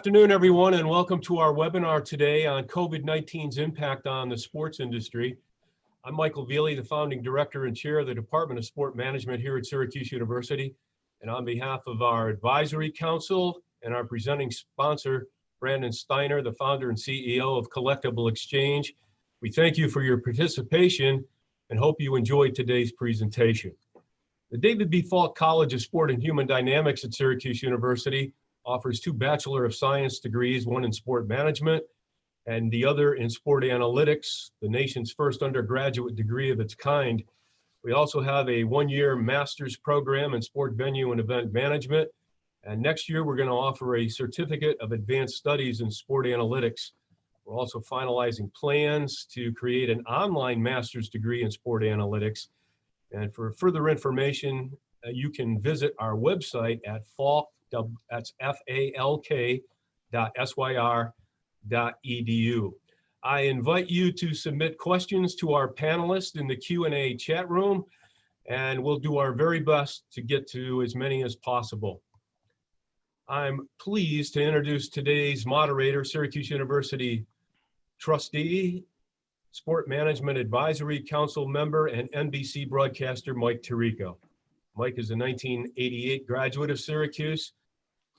Afternoon, everyone, and welcome to our webinar today on COVID-19's impact on the sports industry. I'm Michael Veely, the founding director and chair of the Department of Sport Management here at Syracuse University. And on behalf of our advisory council and our presenting sponsor, Brandon Steiner, the founder and CEO of Collectible Exchange, we thank you for your participation and hope you enjoyed today's presentation. The David B. Falk College of Sport and Human Dynamics at Syracuse University offers two Bachelor of Science degrees, one in sport management and the other in sport analytics, the nation's first undergraduate degree of its kind. We also have a one-year master's program in sport venue and event management. And next year, we're going to offer a certificate of advanced studies in sport analytics. We're also finalizing plans to create an online master's degree in sport analytics. And for further information, you can visit our website at that's falk.syr.edu. I invite you to submit questions to our panelists in the Q&A chat room, and we'll do our very best to get to as many as possible. I'm pleased to introduce today's moderator, Syracuse University trustee, Sport Management Advisory Council member, and NBC broadcaster, Mike Tirico. Mike is a 1988 graduate of Syracuse,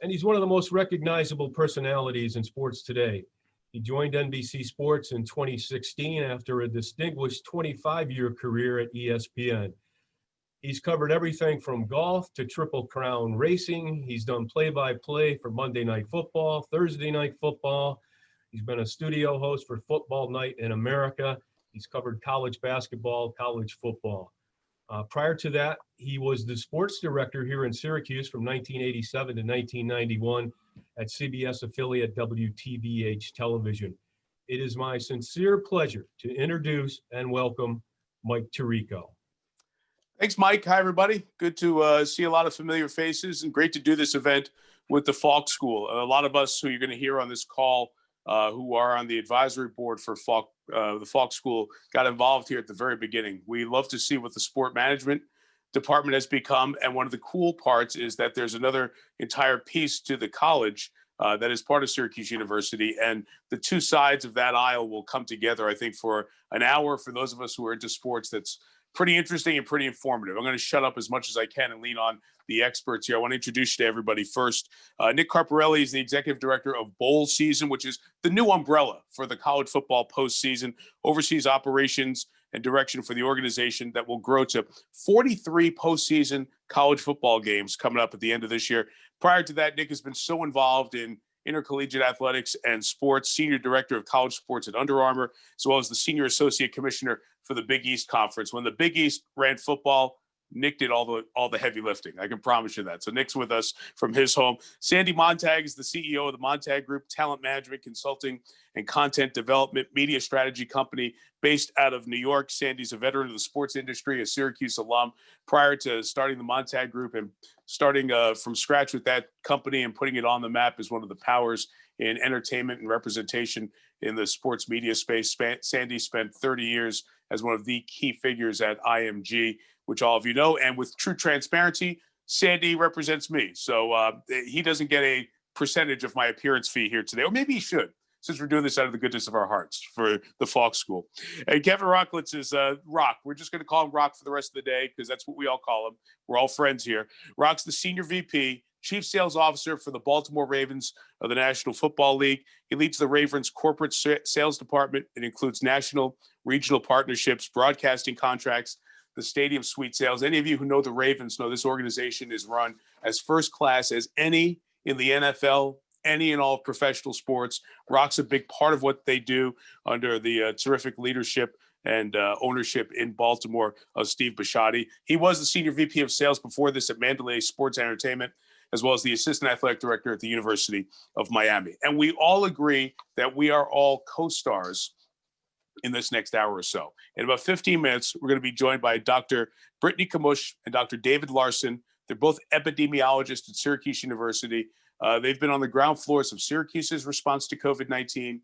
and he's one of the most recognizable personalities in sports today. He joined NBC Sports in 2016 after a distinguished 25-year career at ESPN. He's covered everything from golf to Triple Crown racing. He's done play-by-play for Monday Night Football, Thursday Night Football. He's been a studio host for Football Night in America. He's covered college basketball, college football. Prior to that, he was the sports director here in Syracuse from 1987 to 1991 at CBS affiliate WTVH Television. It is my sincere pleasure to introduce and welcome Mike Tirico. Thanks, Mike. Hi, everybody. Good to see a lot of familiar faces and great to do this event with the Falk School. A lot of us who you're going to hear on this call who are on the advisory board for the Falk School got involved here at the very beginning. We love to see what the sport management department has become. And one of the cool parts is that there's another entire piece to the college that is part of Syracuse University. And the two sides of that aisle will come together, I think, for an hour for those of us who are into sports. That's pretty interesting and pretty informative. I'm going to shut up as much as I can and lean on the experts here. I want to introduce you to everybody first. Nick Carparelli is the executive director of Bowl Season, which is the new umbrella for the college football postseason, oversees operations and direction for the organization that will grow to 43 postseason college football games coming up at the end of this year. Prior to that, Nick has been so involved in intercollegiate athletics and sports, senior director of college sports at Under Armour, as well as the senior associate commissioner for the Big East Conference. When the Big East ran football, Nick did all the heavy lifting. I can promise you that. So Nick's with us from his home. Sandy Montag is the CEO of the Montag Group, talent management, consulting, and content development media strategy company based out of New York. Sandy's a veteran of the sports industry, a Syracuse alum. Prior to starting the Montag Group and starting from scratch with that company and putting it on the map as one of the powers in entertainment and representation in the sports media space, Sandy spent 30 years as one of the key figures at IMG, which all of you know. And with true transparency, Sandy represents me. So he doesn't get a percentage of my appearance fee here today, or maybe he should, since we're doing this out of the goodness of our hearts for the Falk School. And Kevin Rochlitz is Rock. We're just going to call him Rock for the rest of the day because that's what we all call him. We're all friends here. Rock's the senior VP, chief sales officer for the Baltimore Ravens of the National Football League. He leads the Ravens corporate sales department. It includes national, regional partnerships, broadcasting contracts, the stadium suite sales. Any of you who know the Ravens know this organization is run as first class as any in the NFL, any and all of professional sports. Rock's a big part of what they do under the terrific leadership and ownership in Baltimore of Steve Bisciotti. He was the senior VP of sales before this at Mandalay Sports Entertainment, as well as the assistant athletic director at the University of Miami. And we all agree that we are all co-stars in this next hour or so. In about 15 minutes, we're going to be joined by Dr. Brittany Kmush and Dr. David Larsen. They're both epidemiologists at Syracuse University. They've been on the ground floors of Syracuse's response to COVID-19.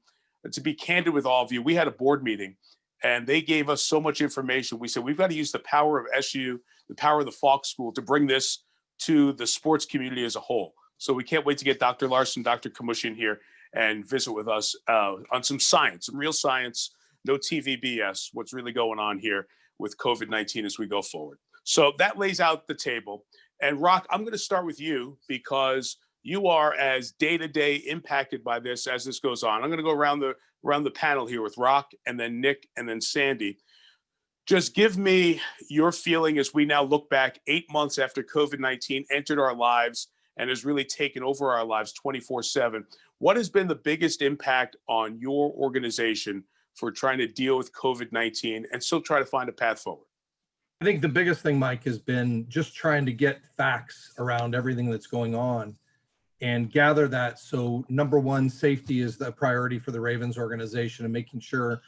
To be candid with all of you, we had a board meeting and they gave us so much information. We said, we've got to use the power of SU, the power of the Falk School to bring this to the sports community as a whole. So we can't wait to get Dr. Larsen, Dr. Kmush in here and visit with us on some science, some real science, no TV BS, what's really going on here with COVID-19 as we go forward. So that lays out the table. And Rock, I'm going to start with you because you are as day-to-day impacted by this as this goes on. I'm going to go around the panel here with Rock and then Nick and then Sandy. Just give me your feeling as we now look back 8 months after COVID-19 entered our lives and has really taken over our lives 24/7. What has been the biggest impact on your organization for trying to deal with COVID-19 and still try to find a path forward? I think the biggest thing, Mike, has been just trying to get facts around everything that's going on and gather that. So number one, safety is the priority for the Ravens organization, and making sure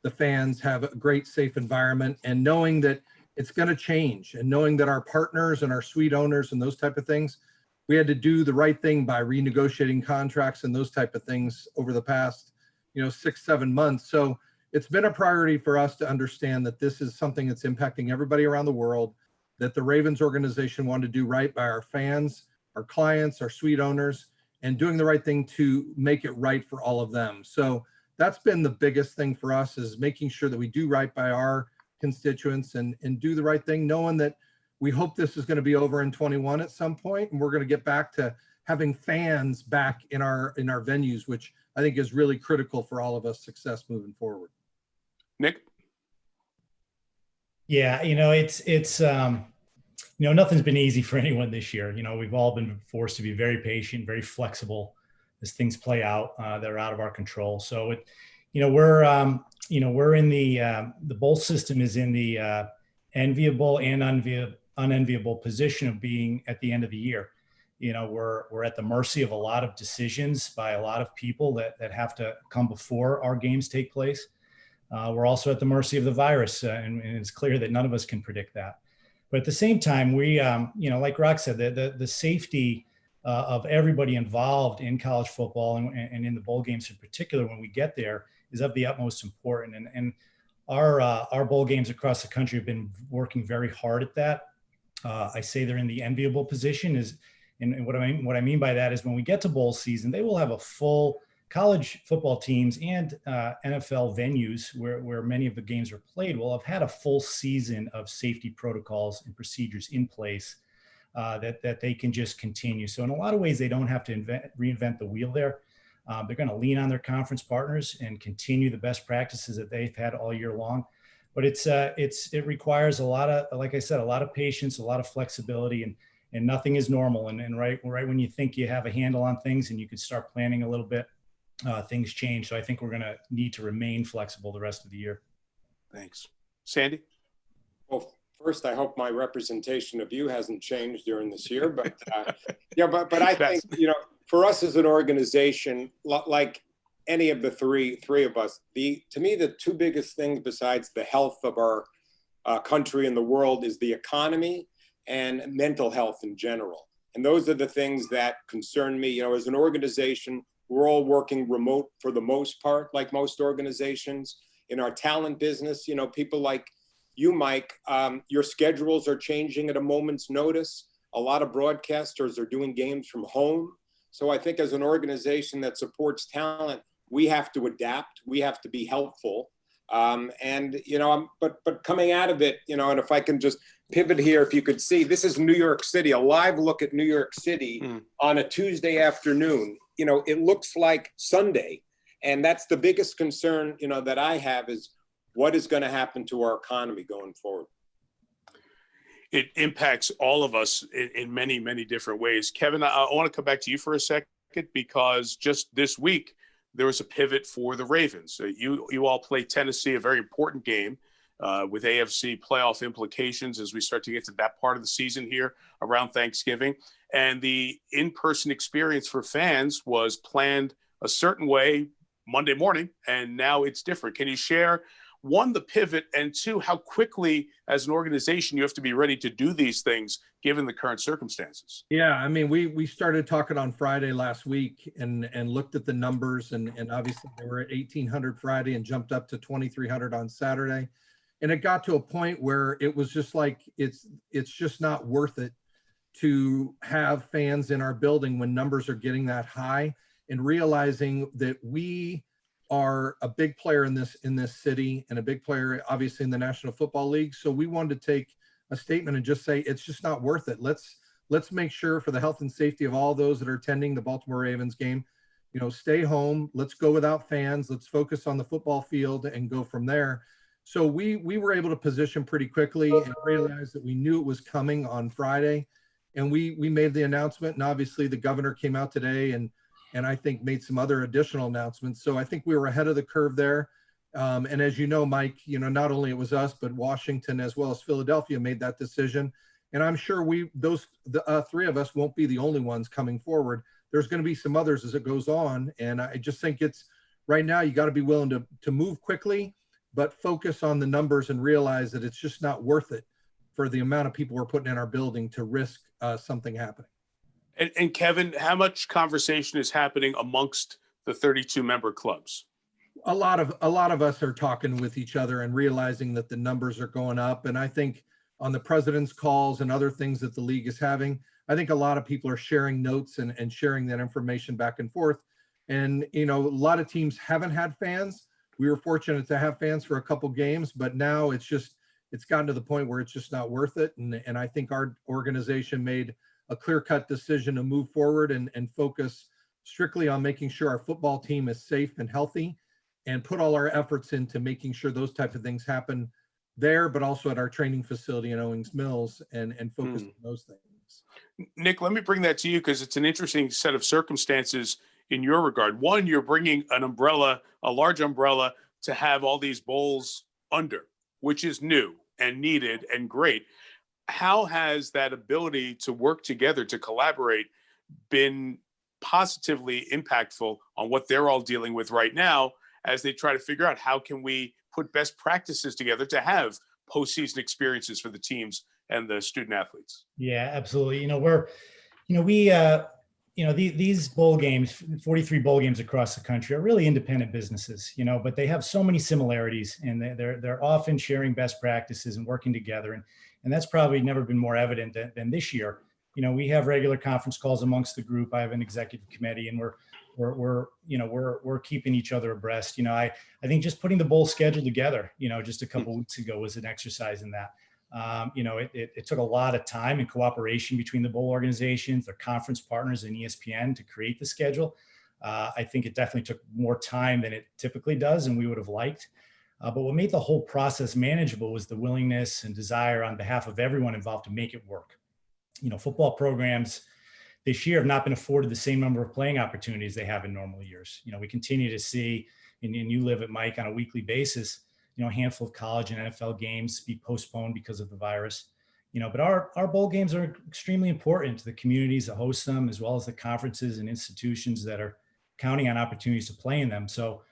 the fans have a great, safe environment, and knowing that it's going to change, and knowing that our partners and our suite owners and those type of things, we had to do the right thing by renegotiating contracts and those type of things over the past, 6-7 months. So it's been a priority for us to understand that this is something that's impacting everybody around the world, that the Ravens organization wanted to do right by our fans, our clients, our suite owners, and doing the right thing to make it right for all of them. So that's been the biggest thing for us, is making sure that we do right by our constituents and do the right thing, knowing that we hope this is going to be over in 21 at some point, and we're going to get back to having fans back in our venues, which I think is really critical for all of us success moving forward. Nick? Yeah, it's nothing's been easy for anyone this year. We've all been forced to be very patient, very flexible as things play out that are out of our control. So we're in the bowl system is in the enviable and unenviable position of being at the end of the year. We're at the mercy of a lot of decisions by a lot of people that have to come before our games take place. We're also at the mercy of the virus, and it's clear that none of us can predict that. But at the same time, we, like Rock said, the safety of everybody involved in college football and in the bowl games in particular, when we get there, is of the utmost importance. And our bowl games across the country have been working very hard at that. I say they're in the enviable position, and what I mean by that is when we get to bowl season, they will have a full college football teams and NFL venues where many of the games are played will have had a full season of safety protocols and procedures in place that they can just continue. So in a lot of ways, they don't have to reinvent the wheel there. They're going to lean on their conference partners and continue the best practices that they've had all year long. But it requires a lot of, like I said, a lot of patience, a lot of flexibility, and nothing is normal. And right when you think you have a handle on things and you could start planning a little bit, things change. So I think we're going to need to remain flexible the rest of the year. Thanks. Sandy? Well, first, I hope my representation of you hasn't changed during this year, but but I think, for us as an organization, like any of the three of us, to me, the two biggest things besides the health of our country and the world is the economy and mental health in general. And those are the things that concern me. As an organization, we're all working remote for the most part, like most organizations. In our talent business, people like you, Mike, your schedules are changing at a moment's notice. A lot of broadcasters are doing games from home. So I think as an organization that supports talent, we have to adapt. We have to be helpful. But coming out of it, and if I can just pivot here, if you could see, this is New York City, a live look at New York City on a Tuesday afternoon. It looks like Sunday. And that's the biggest concern, that I have is what is going to happen to our economy going forward. It impacts all of us in many, many different ways. Kevin, I want to come back to you for a second, because just this week, there was a pivot for the Ravens. You all play Tennessee, a very important game with AFC playoff implications as we start to get to that part of the season here around Thanksgiving. And the in-person experience for fans was planned a certain way Monday morning, and now it's different. Can you share, one, the pivot, and two, how quickly as an organization you have to be ready to do these things given the current circumstances? Yeah, we started talking on Friday last week and looked at the numbers, and obviously they were at 1,800 Friday and jumped up to 2,300 on Saturday. And it got to a point where it was just like, it's just not worth it to have fans in our building when numbers are getting that high, and realizing that we are a big player in this city and a big player obviously in the National Football League. So we wanted to take a statement and just say it's just not worth it. Let's make sure, for the health and safety of all those that are attending the Baltimore Ravens game, stay home. Let's go without fans. Let's focus on the football field and go from there. So we were able to position pretty quickly and realize that we knew it was coming on Friday. And we made the announcement, and obviously the governor came out today and I think made some other additional announcements. So I think we were ahead of the curve there. And as you know, Mike, not only it was us, but Washington as well as Philadelphia made that decision. And I'm sure the three of us won't be the only ones coming forward. There's going to be some others as it goes on. And I just think it's right now, you got to be willing to move quickly, but focus on the numbers and realize that it's just not worth it for the amount of people we're putting in our building to risk something happening. And Kevin, how much conversation is happening amongst the 32 member clubs? A lot of us are talking with each other and realizing that the numbers are going up. And I think on the president's calls and other things that the league is having, I think a lot of people are sharing notes and sharing that information back and forth. And, a lot of teams haven't had fans. We were fortunate to have fans for a couple games, but now it's gotten to the point where it's just not worth it. And I think our organization made a clear-cut decision to move forward and focus strictly on making sure our football team is safe and healthy, and put all our efforts into making sure those type of things happen there, but also at our training facility in Owings Mills, and focus on those things. Nick, let me bring that to you because it's an interesting set of circumstances in your regard. One, you're bringing an umbrella, a large umbrella, to have all these bowls under, which is new and needed and great. How has that ability to work together, to collaborate, been positively impactful on what they're all dealing with right now as they try to figure out how can we put best practices together to have postseason experiences for the teams and the student athletes? Yeah, absolutely. These bowl games, 43 bowl games across the country, are really independent businesses, but they have so many similarities, and they're often sharing best practices and working together. And that's probably never been more evident than this year. We have regular conference calls amongst the group. I have an executive committee, and we're keeping each other abreast. I think just putting the bowl schedule together, just a couple of weeks ago was an exercise in that. It took a lot of time and cooperation between the bowl organizations, their conference partners, and ESPN to create the schedule. I think it definitely took more time than it typically does, and we would have liked. But what made the whole process manageable was the willingness and desire on behalf of everyone involved to make it work. Football programs this year have not been afforded the same number of playing opportunities they have in normal years. We continue to see, and you live at Mike on a weekly basis, a handful of college and NFL games be postponed because of the virus. But our bowl games are extremely important to the communities that host them, as well as the conferences and institutions that are counting on opportunities to play in them. So,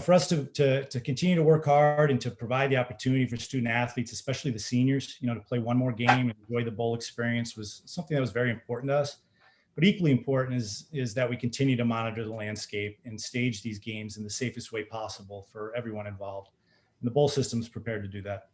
for us to continue to work hard and to provide the opportunity for student athletes, especially the seniors, to play one more game and enjoy the bowl experience, was something that was very important to us. But equally important is that we continue to monitor the landscape and stage these games in the safest way possible for everyone involved. And the bowl system is prepared to do that.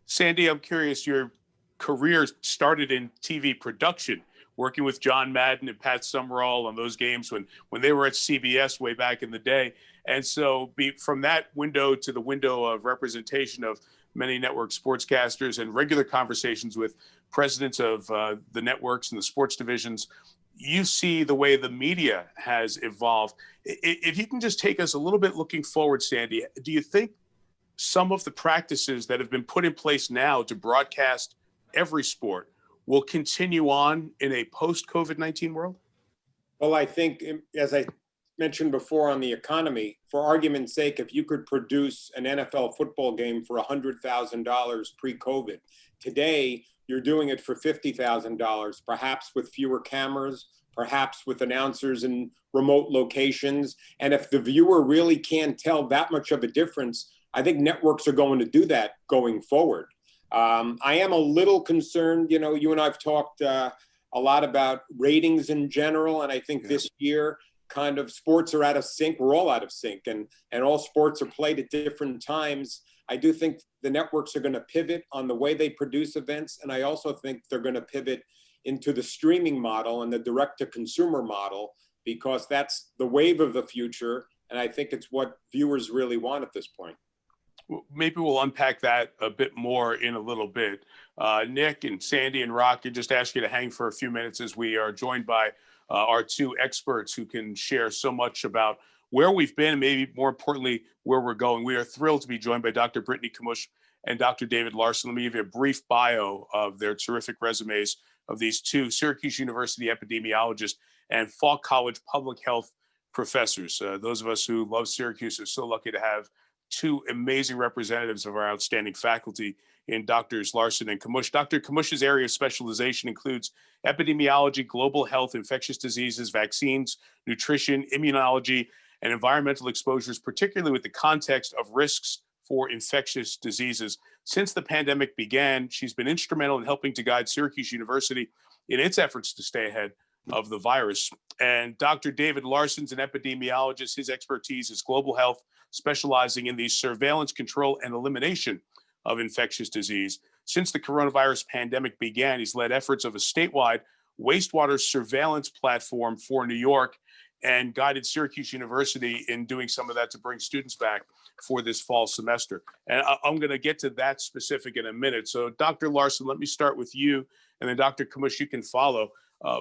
Sandy, I'm curious, your career started in TV production, working with John Madden and Pat Summerall on those games when they were at CBS way back in the day. And so from that window to the window of representation of many network sportscasters and regular conversations with presidents of the networks and the sports divisions, you see the way the media has evolved. If you can just take us a little bit looking forward, Sandy, do you think some of the practices that have been put in place now to broadcast every sport will continue on in a post-COVID-19 world? Well, I think, as I mentioned before on the economy, for argument's sake, if you could produce an NFL football game for $100,000 pre-COVID, today you're doing it for $50,000, perhaps with fewer cameras, perhaps with announcers in remote locations. And if the viewer really can't tell that much of a difference, I think networks are going to do that going forward. I am a little concerned, you and I've talked a lot about ratings in general, and I think this year kind of sports are out of sync. We're all out of sync, and all sports are played at different times. I do think the networks are going to pivot on the way they produce events, and I also think they're going to pivot into the streaming model and the direct-to-consumer model, because that's the wave of the future. And I think it's what viewers really want at this point. Maybe we'll unpack that a bit more in a little bit. Nick and Sandy and Rock, I just ask you to hang for a few minutes as we are joined by our two experts who can share so much about where we've been and maybe more importantly, where we're going. We are thrilled to be joined by Dr. Brittany Kmush and Dr. David Larsen. Let me give you a brief bio of their terrific resumes of these two Syracuse University epidemiologists and Falk College public health professors. Those of us who love Syracuse are so lucky to have two amazing representatives of our outstanding faculty in Drs. Larsen and Kmush. Dr. Kmush's area of specialization includes epidemiology, global health, infectious diseases, vaccines, nutrition, immunology, and environmental exposures, particularly with the context of risks for infectious diseases. Since the pandemic began, she's been instrumental in helping to guide Syracuse University in its efforts to stay ahead of the virus. And Dr. David Larsen's an epidemiologist. His expertise is global health, specializing in the surveillance, control, and elimination of infectious disease. Since the coronavirus pandemic began, he's led efforts of a statewide wastewater surveillance platform for New York and guided Syracuse University in doing some of that to bring students back for this fall semester. And I'm going to get to that specific in a minute. So Dr. Larsen, let me start with you, and then Dr. Kmush, you can follow.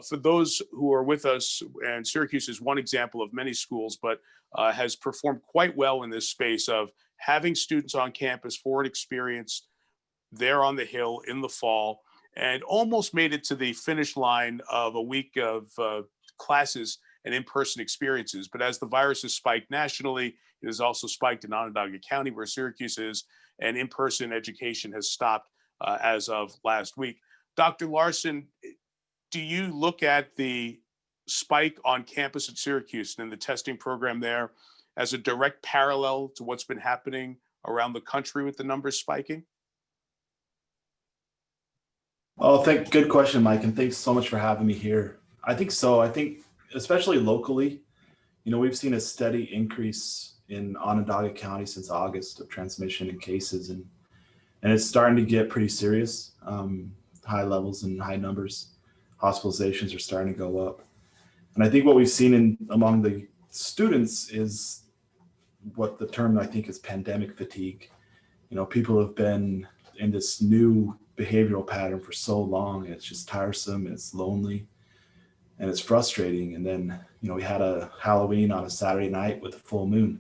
For those who are with us, and Syracuse is one example of many schools, but has performed quite well in this space of having students on campus for an experience there on the Hill in the fall, and almost made it to the finish line of a week of classes and in-person experiences. But as the virus has spiked nationally, it has also spiked in Onondaga County, where Syracuse is, and in-person education has stopped as of last week. Dr. Larsen, do you look at the spike on campus at Syracuse and the testing program there as a direct parallel to what's been happening around the country with the numbers spiking? Oh, good question, Mike, and thanks so much for having me here. I think so. I think especially locally, we've seen a steady increase in Onondaga County since August of transmission and cases, and it's starting to get pretty serious. High levels and high numbers. Hospitalizations are starting to go up. And I think what we've seen among the students is what the term I think is pandemic fatigue. People have been in this new behavioral pattern for so long, and it's just tiresome, and it's lonely, and it's frustrating. And then, we had a Halloween on a Saturday night with a full moon,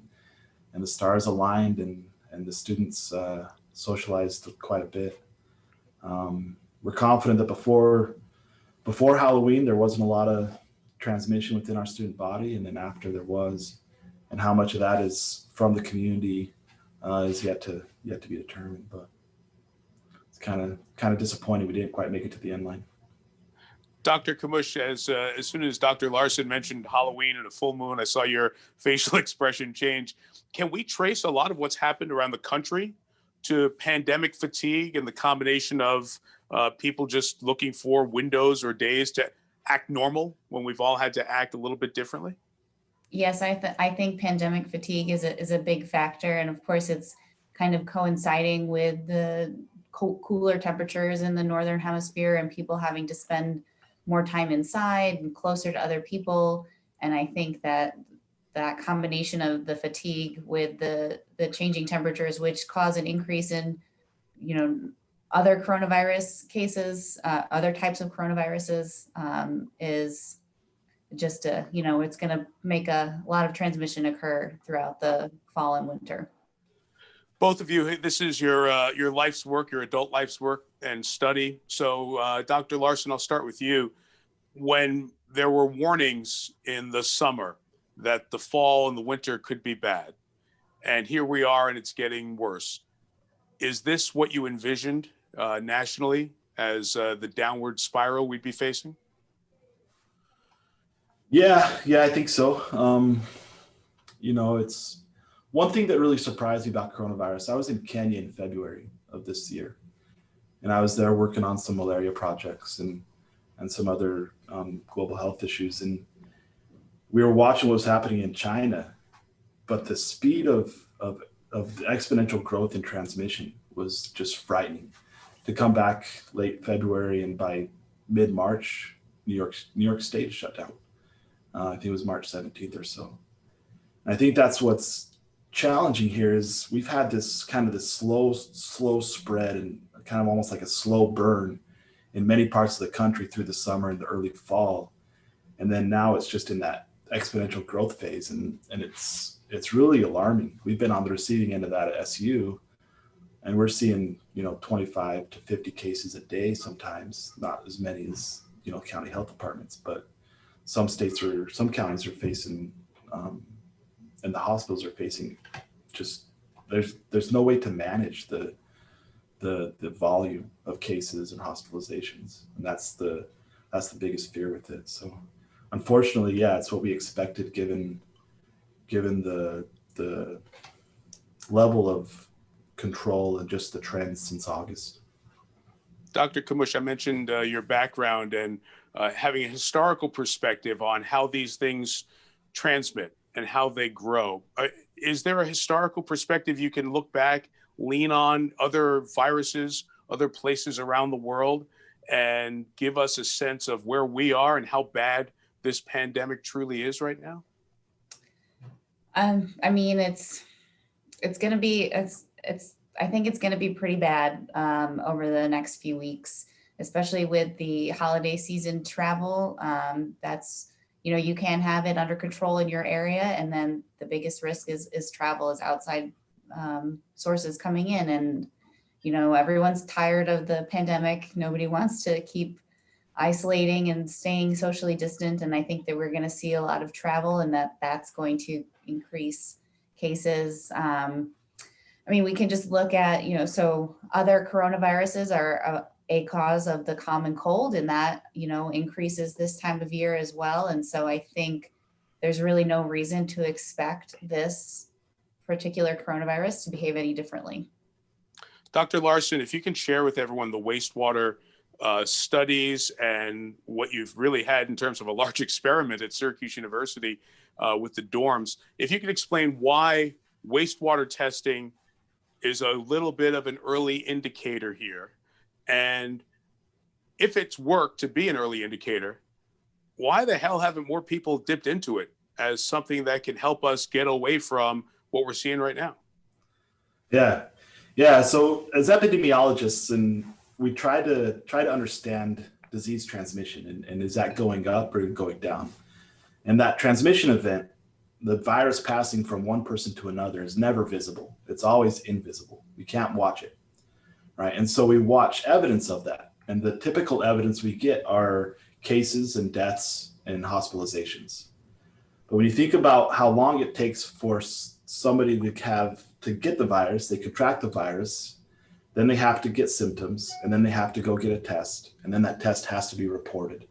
and the stars aligned, and the students socialized quite a bit. We're confident that before Halloween, there wasn't a lot of transmission within our student body, and then after there was, and how much of that is from the community is yet to be determined. But it's kind of disappointing we didn't quite make it to the end line. Dr. Kmush, as soon as Dr. Larsen mentioned Halloween and a full moon, I saw your facial expression change. Can we trace a lot of what's happened around the country to pandemic fatigue and the combination of people just looking for windows or days to act normal when we've all had to act a little bit differently? Yes, I think pandemic fatigue is a big factor. And of course, it's kind of coinciding with the cooler temperatures in the Northern Hemisphere and people having to spend more time inside and closer to other people. And I think that combination of the fatigue with the changing temperatures, which cause an increase in, other coronavirus cases, other types of coronaviruses, is just it's going to make a lot of transmission occur throughout the fall and winter. Both of you, this is your life's work, your adult life's work and study. So Dr. Larsen, I'll start with you. When there were warnings in the summer that the fall and the winter could be bad, and here we are and it's getting worse, is this what you envisioned nationally as the downward spiral we'd be facing? Yeah, I think so. It's one thing that really surprised me about coronavirus. I was in Kenya in February of this year, and I was there working on some malaria projects and some other global health issues. And we were watching what was happening in China, but the speed of exponential growth in transmission was just frightening. To come back late February and by mid-March, New York State shut down. I think it was March 17th or so. And I think that's what's challenging here is we've had this kind of this slow spread and kind of almost like a slow burn in many parts of the country through the summer and the early fall. And then now it's just in that exponential growth phase. And it's really alarming. We've been on the receiving end of that at SU, and we're seeing, 25 to 50 cases a day sometimes, not as many as, county health departments, but some counties are facing, and the hospitals are facing just, there's no way to manage the volume of cases and hospitalizations. And that's the biggest fear with it. So unfortunately, yeah, it's what we expected given the level of control and just the trends since August. Dr. Kmush, I mentioned your background and having a historical perspective on how these things transmit and how they grow. Is there a historical perspective you can look back, lean on other viruses, other places around the world, and give us a sense of where we are and how bad this pandemic truly is right now? I mean, it's going to be, I think it's going to be pretty bad over the next few weeks, especially with the holiday season travel. That's, you can have it under control in your area. And then the biggest risk is travel, is outside sources coming in. And, everyone's tired of the pandemic. Nobody wants to keep isolating and staying socially distant. And I think that we're going to see a lot of travel, and that's going to increase cases. I mean, we can just look at, so other coronaviruses are a cause of the common cold, and that, increases this time of year as well. And so I think there's really no reason to expect this particular coronavirus to behave any differently. Dr. Larsen, if you can share with everyone the wastewater studies and what you've really had in terms of a large experiment at Syracuse University with the dorms, if you could explain why wastewater testing is a little bit of an early indicator here. And if it's worked to be an early indicator, why the hell haven't more people dipped into it as something that can help us get away from what we're seeing right now? Yeah. So as epidemiologists, and we try to understand disease transmission and is that going up or going down? And that transmission event, the virus passing from one person to another, is never visible. It's always invisible. You can't watch it, right? And so we watch evidence of that. And the typical evidence we get are cases and deaths and hospitalizations. But when you think about how long it takes for somebody to get the virus, they contract the virus, then they have to get symptoms, and then they have to go get a test, and then that test has to be reported.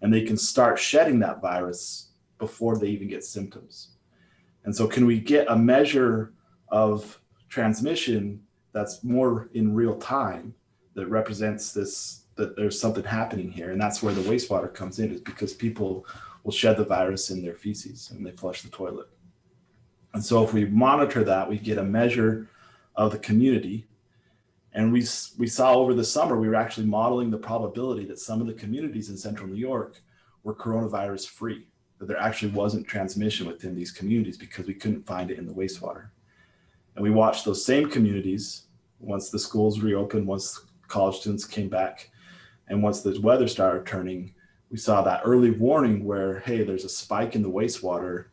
And they can start shedding that virus before they even get symptoms. And so can we get a measure of transmission that's more in real time that represents this, that there's something happening here? And that's where the wastewater comes in, is because people will shed the virus in their feces and they flush the toilet. And so if we monitor that, we get a measure of the community. And we saw over the summer, we were actually modeling the probability that some of the communities in central New York were coronavirus free, that there actually wasn't transmission within these communities because we couldn't find it in the wastewater. And we watched those same communities once the schools reopened, once college students came back, and once the weather started turning, we saw that early warning where, hey, there's a spike in the wastewater,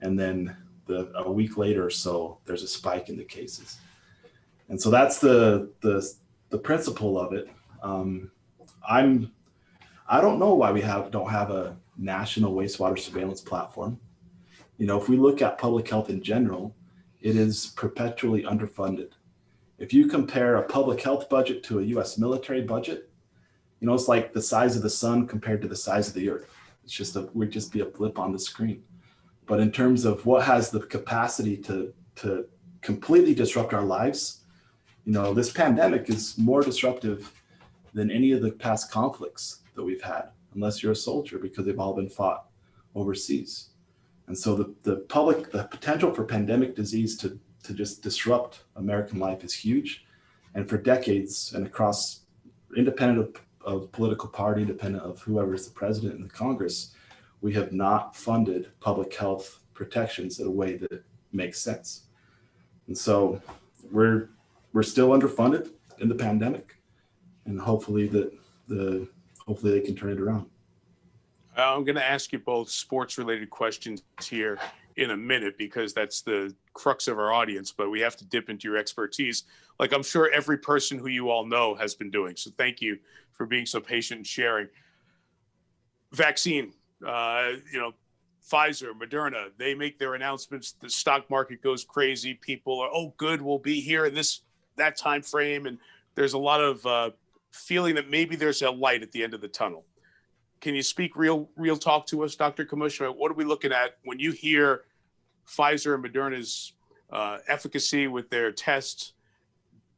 and then a week later or so, there's a spike in the cases. And so that's the principle of it. I don't know why we don't have a national wastewater surveillance platform. If we look at public health in general, it is perpetually underfunded. If you compare a public health budget to a US military budget, it's like the size of the sun compared to the size of the earth. We'd just be a blip on the screen. But in terms of what has the capacity to completely disrupt our lives, this pandemic is more disruptive than any of the past conflicts that we've had, unless you're a soldier, because they've all been fought overseas. And so the potential for pandemic disease to just disrupt American life is huge. And for decades and across, independent of of political party, independent of whoever's the president in the Congress, we have not funded public health protections in a way that makes sense. And so we're still underfunded in the pandemic, and hopefully hopefully they can turn it around. I'm going to ask you both sports-related questions here in a minute because that's the crux of our audience, but we have to dip into your expertise, like I'm sure every person who you all know has been doing. So thank you for being so patient and sharing. Vaccine, Pfizer, Moderna, they make their announcements. The stock market goes crazy. People are, oh, good, we'll be here in that time frame. And there's a lot of feeling that maybe there's a light at the end of the tunnel. Can you speak real talk to us, Dr. Kmush? What are we looking at when you hear Pfizer and Moderna's efficacy with their tests?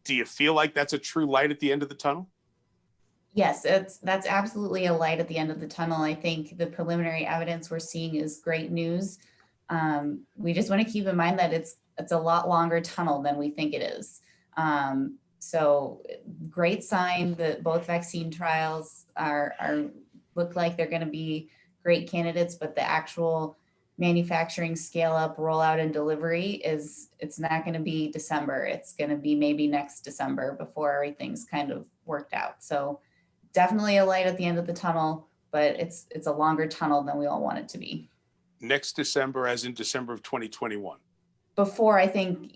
Do you feel like that's a true light at the end of the tunnel? Yes, that's absolutely a light at the end of the tunnel. I think the preliminary evidence we're seeing is great news. We just want to keep in mind that it's a lot longer tunnel than we think it is. So great sign that both vaccine trials look like they're going to be great candidates, but the actual manufacturing scale up, rollout, and delivery it's not going to be December. It's going to be maybe next December before everything's kind of worked out. So definitely a light at the end of the tunnel, but it's a longer tunnel than we all want it to be. Next December, as in December of 2021. Before, I think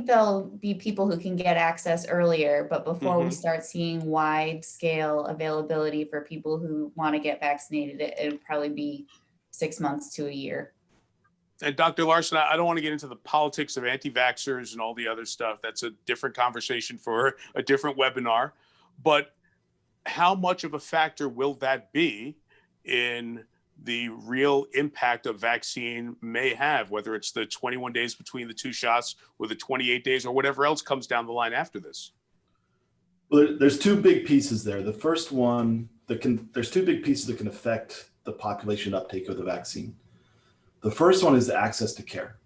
there'll be people who can get access earlier, but before we start seeing wide scale availability for people who want to get vaccinated, it'll probably be 6 months to a year. And Dr. Larsen, I don't want to get into the politics of anti-vaxxers and all the other stuff. That's a different conversation for a different webinar. But how much of a factor will that be in the real impact a vaccine may have, whether it's the 21 days between the two shots or the 28 days or whatever else comes down the line after this? Well, there's two big pieces there. The first one, there's two big pieces that can affect the population uptake of the vaccine. The first one is the access to care.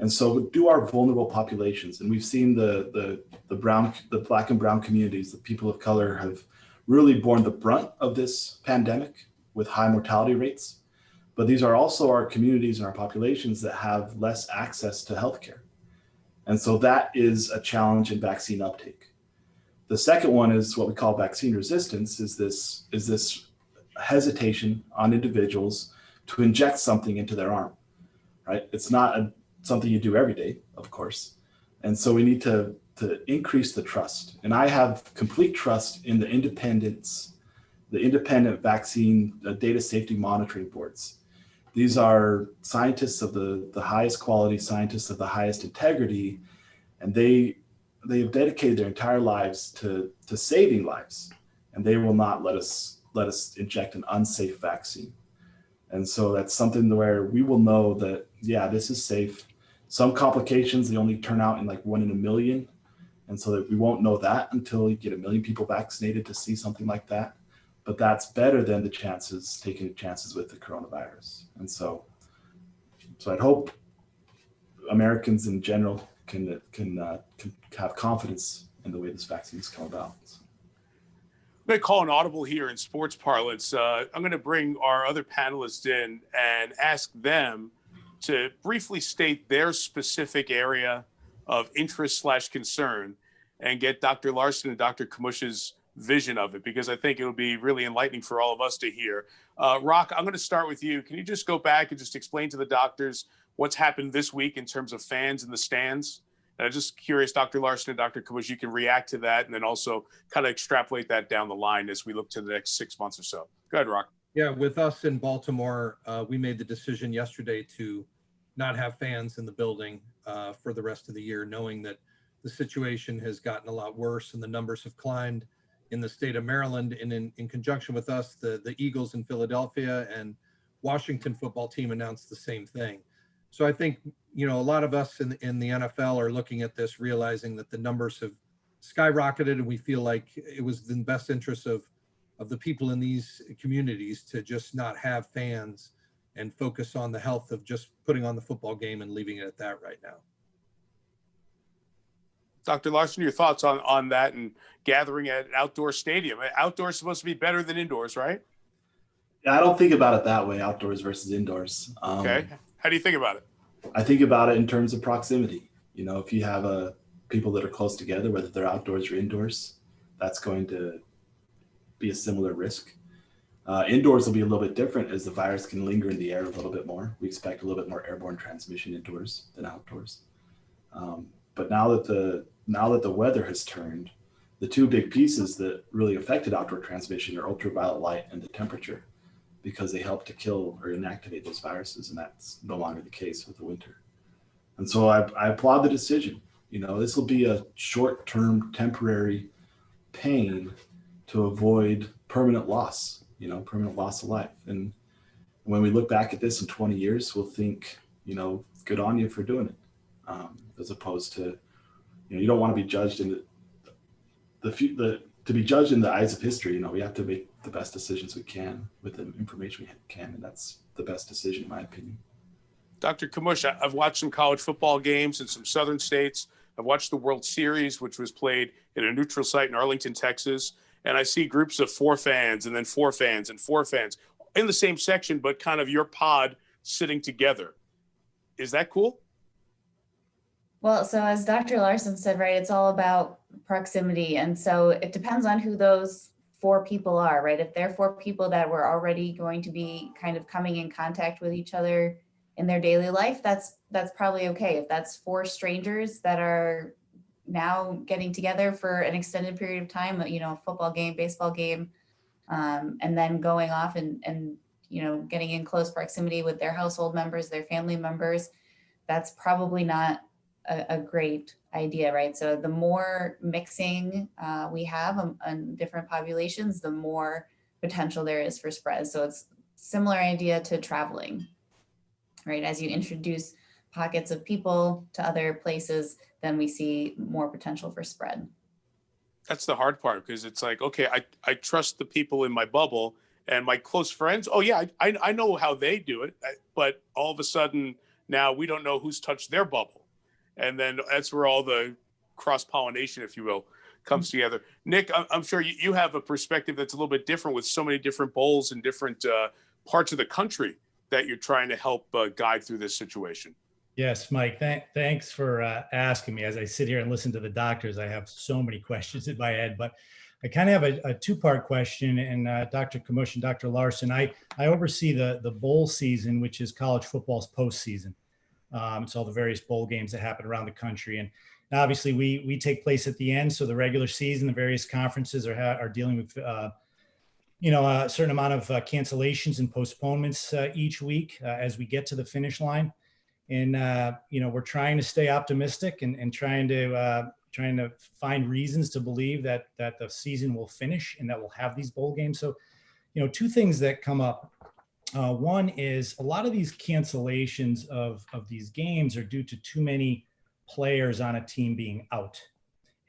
And so do our vulnerable populations, and we've seen the Black and brown communities, the people of color, have really borne the brunt of this pandemic with high mortality rates. But these are also our communities and our populations that have less access to healthcare. And so that is a challenge in vaccine uptake. The second one is what we call vaccine resistance, is this hesitation on individuals to inject something into their arm, right? It's not something you do every day, of course. And so we need to increase the trust. And I have complete trust in the independent vaccine data safety monitoring boards. These are scientists of the highest quality, scientists of the highest integrity, and they have dedicated their entire lives to saving lives, and they will not let us inject an unsafe vaccine. And so that's something where we will know that, yeah, this is safe. Some complications, they only turn out in like 1 in a million. And so that we won't know that until you get 1 million people vaccinated to see something like that. But that's better than taking chances with the coronavirus. And so I'd hope Americans in general can have confidence in the way this vaccine's come about. I'm going to call an audible here in sports parlance. I'm going to bring our other panelists in and ask them to briefly state their specific area of interest / concern and get Dr. Larsen and Dr. Kmush's vision of it, because I think it'll be really enlightening for all of us to hear. Rock, I'm going to start with you. Can you just go back and just explain to the doctors what's happened this week in terms of fans in the stands? And I'm just curious, Dr. Larsen and Dr. Kmush, you can react to that and then also kind of extrapolate that down the line as we look to the next 6 months or so. Go ahead, Rock. Yeah, with us in Baltimore, we made the decision yesterday to not have fans in the building for the rest of the year, knowing that the situation has gotten a lot worse and the numbers have climbed in the state of Maryland. And in conjunction with us, the Eagles in Philadelphia and Washington football team announced the same thing. So I think, a lot of us in the NFL are looking at this, realizing that the numbers have skyrocketed, and we feel like it was in the best interest of the people in these communities to just not have fans and focus on the health of just putting on the football game and leaving it at that right now. Dr. Larsen, your thoughts on that and gathering at an outdoor stadium? Outdoors is supposed to be better than indoors, right? Yeah, I don't think about it that way, outdoors versus indoors. Okay. How do you think about it? I think about it in terms of proximity. You know, if you have people that are close together, whether they're outdoors or indoors, that's going to be a similar risk. Indoors will be a little bit different as the virus can linger in the air a little bit more. We expect a little bit more airborne transmission indoors than outdoors. But now that the weather has turned, the two big pieces that really affected outdoor transmission are ultraviolet light and the temperature, because they help to kill or inactivate those viruses, and that's no longer the case with the winter. And so I applaud the decision. You know, this will be a short-term temporary pain to avoid permanent loss of life. And when we look back at this in 20 years, we'll think, you know, good on you for doing it. As opposed to, you know, you don't want to be judged in to be judged in the eyes of history. You know, we have to make the best decisions we can with the information we can, and that's the best decision in my opinion. Dr. Kmush, I've watched some college football games in some southern states. I've watched the World Series, which was played in a neutral site in Arlington, Texas. And I see groups of 4 fans and then 4 fans and 4 fans in the same section, but kind of your pod sitting together. Is that cool? Well, so as Dr. Larsen said, right, it's all about proximity. And so it depends on who those 4 people are, right? If they're 4 people that were already going to be kind of coming in contact with each other in their daily life, that's probably okay. If that's 4 strangers that are now getting together for an extended period of time, you know, football game, baseball game, and then going off and, you know, getting in close proximity with their household members, their family members, that's probably not a great idea, right? So the more mixing we have on different populations, the more potential there is for spread. So it's similar idea to traveling, right? As you introduce pockets of people to other places, then we see more potential for spread. That's the hard part, because it's like, okay, I trust the people in my bubble and my close friends. Oh yeah, I know how they do it, but all of a sudden now we don't know who's touched their bubble. And then that's where all the cross-pollination, if you will, comes together. Nick, I'm sure you have a perspective that's a little bit different with so many different bowls and different parts of the country that you're trying to help guide through this situation. Yes, Mike, thanks for asking me. As I sit here and listen to the doctors, I have so many questions in my head, but I kind of have a 2-part question. And Dr. Kmush and Dr. Larsen, I oversee the bowl season, which is college football's postseason. It's all the various bowl games that happen around the country. And obviously we take place at the end. So the regular season, the various conferences are dealing with, a certain amount of cancellations and postponements each week as we get to the finish line. And, we're trying to stay optimistic and trying to find reasons to believe that the season will finish and that we'll have these bowl games. So, 2 things that come up. One is a lot of these cancellations of these games are due to too many players on a team being out.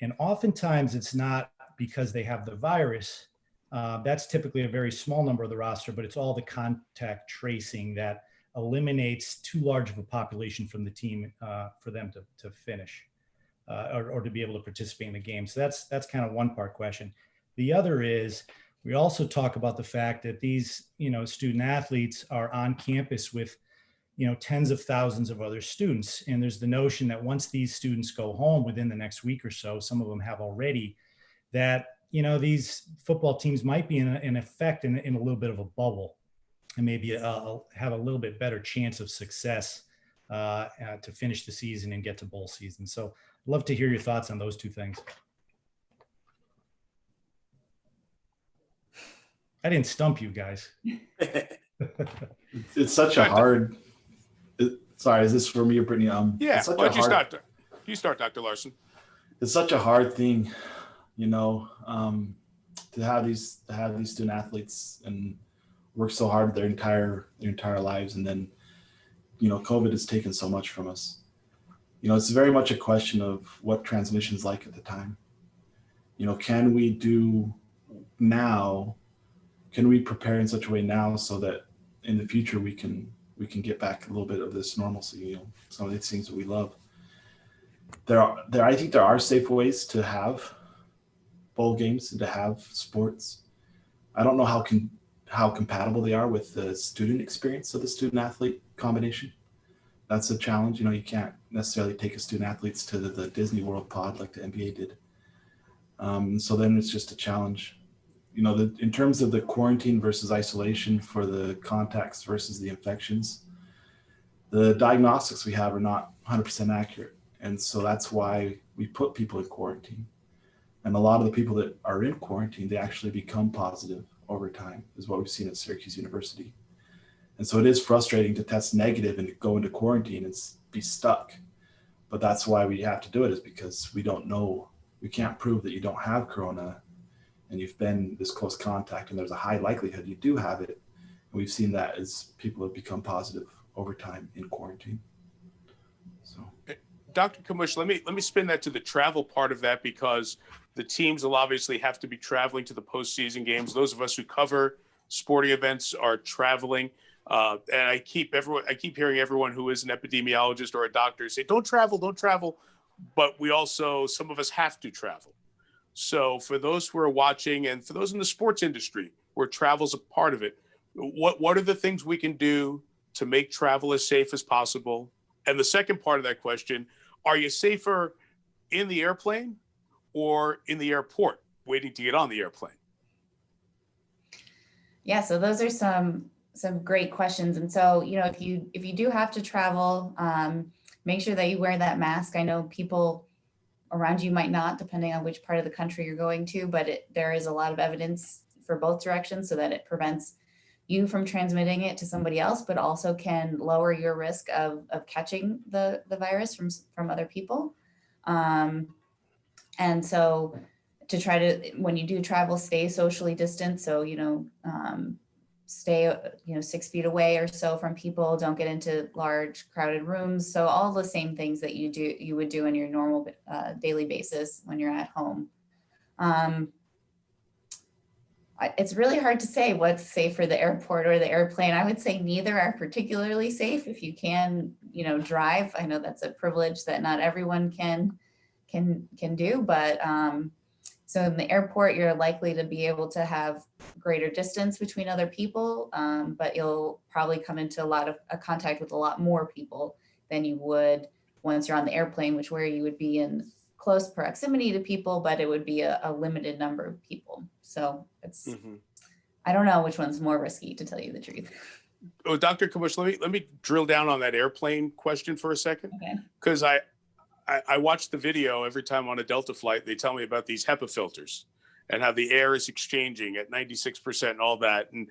And oftentimes it's not because they have the virus. That's typically a very small number of the roster, but it's all the contact tracing that eliminates too large of a population from the team for them to finish or to be able to participate in the game. So that's kind of one part question. The other is we also talk about the fact that these, student athletes are on campus with, tens of thousands of other students. And there's the notion that once these students go home within the next week or so, some of them have already, that, these football teams might be in effect in a little bit of a bubble and maybe have a little bit better chance of success to finish the season and get to bowl season. So I'd love to hear your thoughts on those 2 things. I didn't stump you guys. It's such a hard. Sorry, is this for me or Brittany? Yeah, why don't you start? You start, Dr. Larsen. It's such a hard thing, to have these student athletes and work so hard their entire lives, and then, COVID has taken so much from us. It's very much a question of what transmission is like at the time. Can we do now? Can we prepare in such a way now so that in the future we can get back a little bit of this normalcy, some of these things that we love. I think there are safe ways to have bowl games and to have sports. I don't know how compatible they are with the student experience of the student athlete combination. That's a challenge. You can't necessarily take a student athletes to the Disney World pod like the NBA did. So then it's just a challenge. In terms of the quarantine versus isolation for the contacts versus the infections, the diagnostics we have are not 100% accurate. And so that's why we put people in quarantine. And a lot of the people that are in quarantine, they actually become positive over time, is what we've seen at Syracuse University. And so it is frustrating to test negative and go into quarantine and be stuck. But that's why we have to do it, is because we don't know, we can't prove that you don't have corona and you've been this close contact and there's a high likelihood you do have it. And we've seen that as people have become positive over time in quarantine. So, Dr. Kmush, let me spin that to the travel part of that, because the teams will obviously have to be traveling to the postseason games. Those of us who cover sporting events are traveling. And I keep hearing everyone who is an epidemiologist or a doctor say, don't travel. But some of us have to travel. So for those who are watching and for those in the sports industry where travel's a part of it, what are the things we can do to make travel as safe as possible? And the second part of that question, are you safer in the airplane or in the airport waiting to get on the airplane? Yeah, so those are some great questions. And so, if you do have to travel, make sure that you wear that mask. I know people around you might not, depending on which part of the country you're going to, but there is a lot of evidence for both directions so that it prevents you from transmitting it to somebody else, but also can lower your risk of catching the virus from other people. And so to try to, when you do travel, stay socially distant. So, stay, 6 feet away or so from people, don't get into large crowded rooms. So all the same things that you would do in your normal daily basis when you're at home. It's really hard to say what's safe for the airport or the airplane. I would say neither are particularly safe if you can, drive. I know that's a privilege that not everyone can do, but so in the airport, you're likely to be able to have greater distance between other people, but you'll probably come into a contact with a lot more people than you would once you're on the airplane, where you would be in close proximity to people, but it would be a limited number of people. So it's, I don't know which one's more risky, to tell you the truth. Oh, Dr. Kmush, let me drill down on that airplane question for a second, because I watch the video every time on a Delta flight. They tell me about these HEPA filters and how the air is exchanging at 96% and all that. And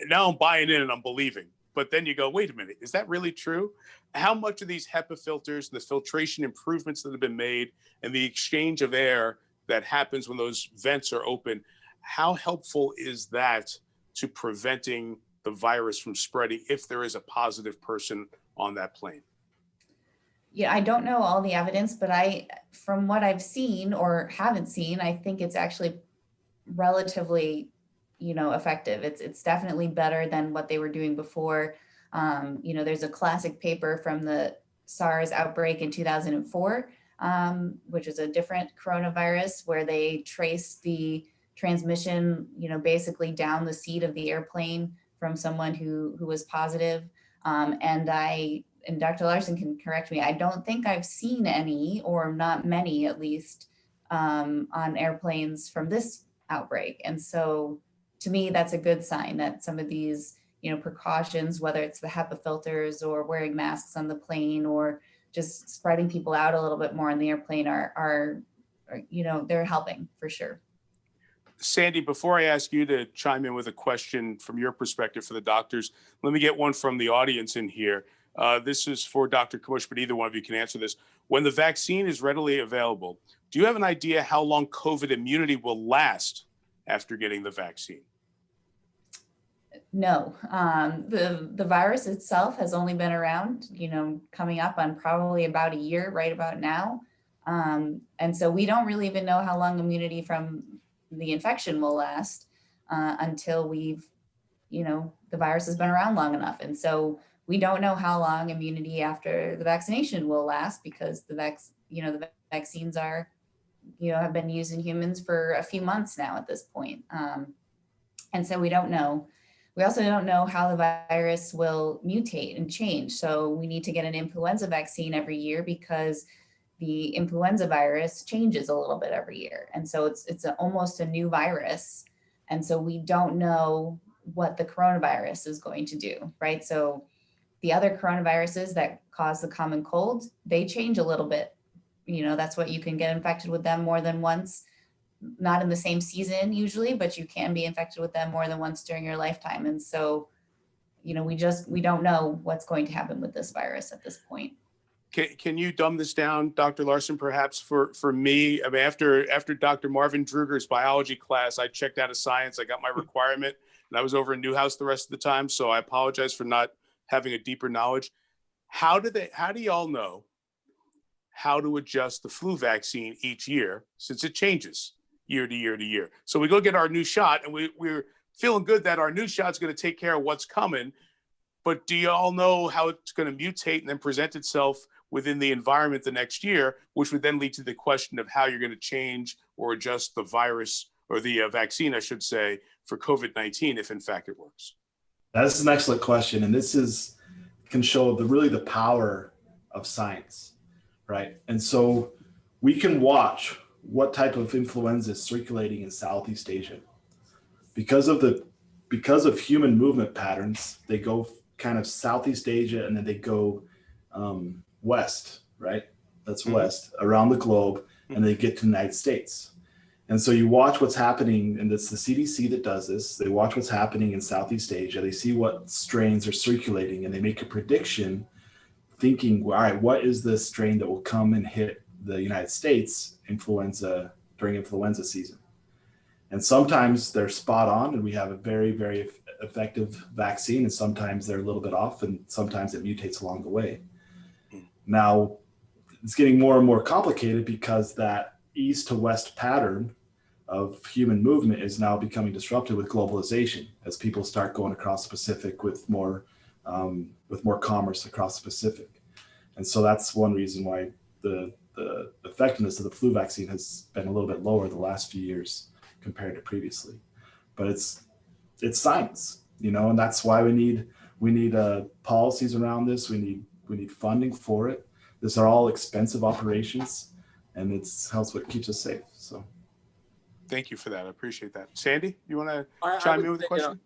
now I'm buying in and I'm believing. But then you go, wait a minute, is that really true? How much of these HEPA filters, the filtration improvements that have been made, and the exchange of air that happens when those vents are open, how helpful is that to preventing the virus from spreading if there is a positive person on that plane? Yeah, I don't know all the evidence, but from what I've seen or haven't seen, I think it's actually relatively, effective. It's definitely better than what they were doing before. There's a classic paper from the SARS outbreak in 2004, which is a different coronavirus, where they traced the transmission, basically down the seat of the airplane from someone who was positive. And Dr. Larsen can correct me, I don't think I've seen any, or not many at least, on airplanes from this outbreak. And so to me, that's a good sign that some of these, precautions, whether it's the HEPA filters or wearing masks on the plane or just spreading people out a little bit more on the airplane are they're helping for sure. Sandy, before I ask you to chime in with a question from your perspective for the doctors, let me get one from the audience in here. This is for Dr. Kmush, but either one of you can answer this. When the vaccine is readily available, do you have an idea how long COVID immunity will last after getting the vaccine? No, the virus itself has only been around, coming up on probably about a year right about now. And so we don't really even know how long immunity from the infection will last until the virus has been around long enough. And so we don't know how long immunity after the vaccination will last, because the the vaccines are, have been used in humans for a few months now at this point. And so we don't know. We also don't know how the virus will mutate and change. So we need to get an influenza vaccine every year because the influenza virus changes a little bit every year. And so it's almost a new virus. And so we don't know what the coronavirus is going to do, right? So the other coronaviruses that cause the common cold, they change a little bit. That's what you can get infected with them more than once. Not in the same season usually, but you can be infected with them more than once during your lifetime. And so, we don't know what's going to happen with this virus at this point. Can you dumb this down, Dr. Larsen, perhaps for me? I mean, after Dr. Marvin Druger's biology class, I checked out of science. I got my requirement and I was over in Newhouse the rest of the time. So I apologize for not having a deeper knowledge. How do y'all know how to adjust the flu vaccine each year, since it changes year to year to year? So we go get our new shot and we're feeling good that our new shot's going to take care of what's coming. But do you all know how it's going to mutate and then present itself within the environment the next year, which would then lead to the question of how you're going to change or adjust the virus or the vaccine, I should say, for COVID-19, if in fact it works? That's an excellent question. And this can show the power of science, right? And so we can watch what type of influenza is circulating in Southeast Asia. Because of human movement patterns, they go kind of Southeast Asia and then they go west, right? That's west around the globe, and they get to the United States. And so you watch what's happening, and it's the CDC that does this. They watch what's happening in Southeast Asia. They see what strains are circulating, and they make a prediction thinking, all right, what is the strain that will come and hit the United States during influenza season? And sometimes they're spot on, and we have a very, very effective vaccine, and sometimes they're a little bit off, and sometimes it mutates along the way. Now, it's getting more and more complicated because that east to west pattern of human movement is now becoming disrupted with globalization as people start going across the Pacific with more commerce across the Pacific. And so that's one reason why the effectiveness of the flu vaccine has been a little bit lower the last few years compared to previously. But it's science, and that's why we need policies around this. We need funding for it. These are all expensive operations, and it's what keeps us safe. So, thank you for that. I appreciate that. Sandy, you want to chime in with a question?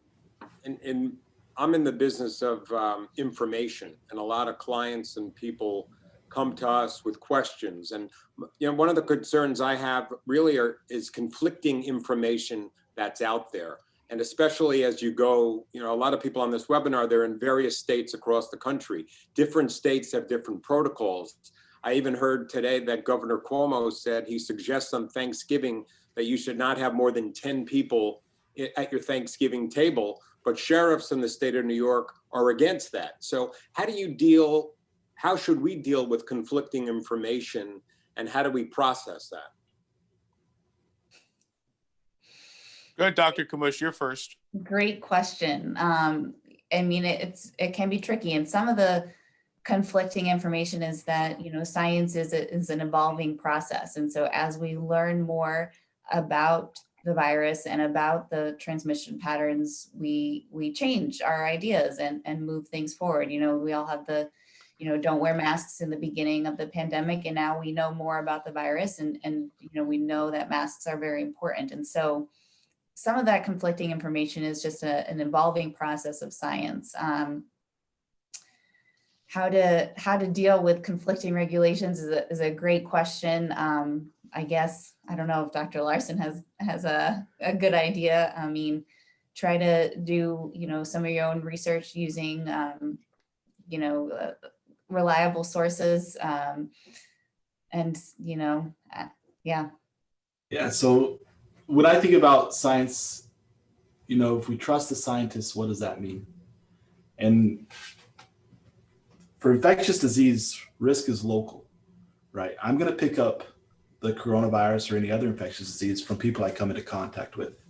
And I'm in the business of information, and a lot of clients and people come to us with questions. And one of the concerns I have really is conflicting information that's out there. And especially as you go, a lot of people on this webinar, they're in various states across the country. Different states have different protocols. I even heard today that Governor Cuomo said he suggests on Thanksgiving that you should not have more than 10 people at your Thanksgiving table, but sheriffs in the state of New York are against that. So how should we deal with conflicting information, and how do we process that? Go ahead, Dr. Kmush, you're first. Great question. It can be tricky, and some of the conflicting information is that science is an evolving process, and so as we learn more about the virus and about the transmission patterns, we change our ideas and move things forward. We all have the don't wear masks in the beginning of the pandemic, and now we know more about the virus, and we know that masks are very important, and so some of that conflicting information is just an evolving process of science. How to deal with conflicting regulations is a great question. I guess, I don't know if Dr. Larsen has a good idea. Try to do, some of your own research using, reliable sources. Yeah, so when I think about science, if we trust the scientists, what does that mean? And for infectious disease, risk is local, right? I'm going to pick up the coronavirus or any other infectious disease from people I come into contact with.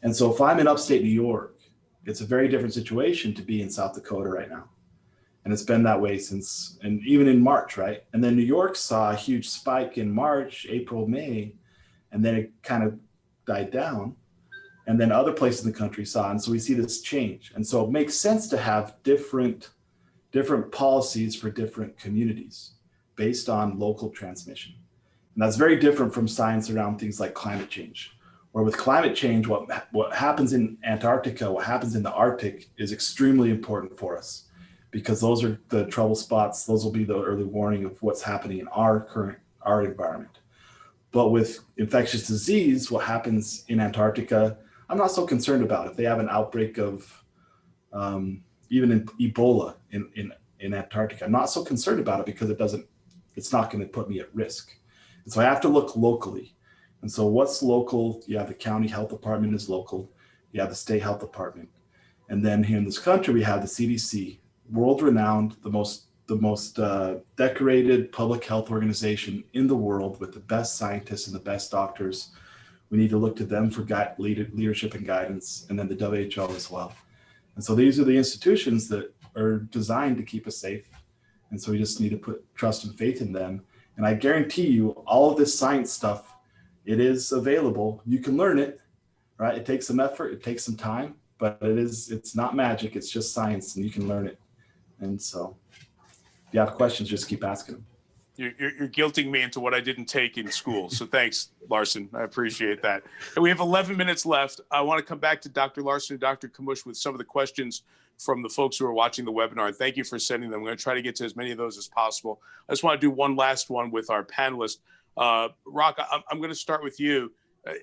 And so if I'm in upstate New York, it's a very different situation to be in South Dakota right now. And it's been that way since, and even in March, right? And then New York saw a huge spike in March, April, May, and then it kind of died down. And then other places in the country saw, and so we see this change. And so it makes sense to have different policies for different communities based on local transmission. And that's very different from science around things like climate change, where with climate change, what happens in Antarctica, what happens in the Arctic is extremely important for us, because those are the trouble spots. Those will be the early warning of what's happening in our environment. But with infectious disease, what happens in Antarctica, I'm not so concerned about. If they have an outbreak of even in Ebola in Antarctica, I'm not so concerned about it because it's not going to put me at risk. And so I have to look locally. And so what's local? You have the county health department is local. You have the state health department. And then here in this country, we have the CDC, world-renowned, the most decorated public health organization in the world with the best scientists and the best doctors. We need to look to them for leadership and guidance, and then the WHO as well. And so these are the institutions that are designed to keep us safe. And so we just need to put trust and faith in them. And I guarantee you, all of this science stuff, it is available. You can learn it, right? It takes some effort, it takes some time, but it's not magic. It's just science, and you can learn it. And so if you have questions, just keep asking them. You're guilting me into what I didn't take in school. So thanks, Larsen. I appreciate that. And we have 11 minutes left. I want to come back to Dr. Larsen and Dr. Kmush with some of the questions from the folks who are watching the webinar. And thank you for sending them. I'm going to try to get to as many of those as possible. I just want to do one last one with our panelists. Rock, I'm going to start with you.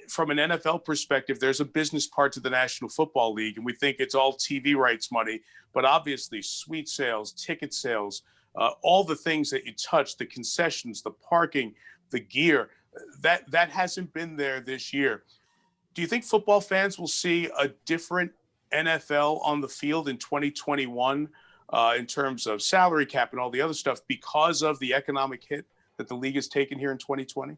From an NFL perspective, there's a business part to the National Football League, and we think it's all TV rights money, but obviously suite sales, ticket sales, all the things that you touch, the concessions, the parking, the gear, that hasn't been there this year. Do you think football fans will see a different NFL on the field in 2021 in terms of salary cap and all the other stuff because of the economic hit that the league has taken here in 2020?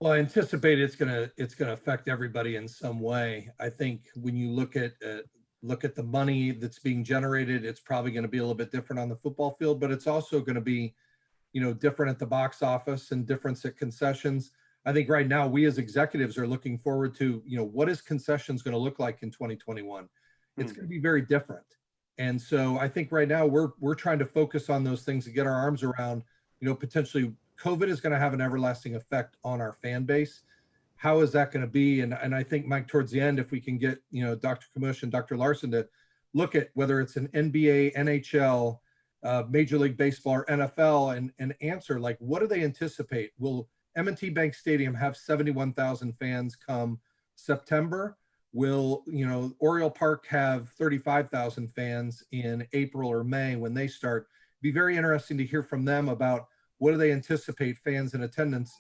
Well, I anticipate it's gonna affect everybody in some way. I think when you look at the money that's being generated, it's probably going to be a little bit different on the football field, but it's also going to be, different at the box office and difference at concessions. I think right now we as executives are looking forward to, what is concessions going to look like in 2021? It's going to be very different. And so I think right now we're trying to focus on those things to get our arms around, potentially COVID is going to have an everlasting effect on our fan base. How is that going to be? And I think, Mike, towards the end, if we can get, Dr. Kmush and Dr. Larsen to look at whether it's an NBA, NHL, Major League Baseball, or NFL, and answer, like, what do they anticipate? Will M&T Bank Stadium have 71,000 fans come September? Will, Oriole Park have 35,000 fans in April or May when they start? Be very interesting to hear from them about what do they anticipate fans in attendance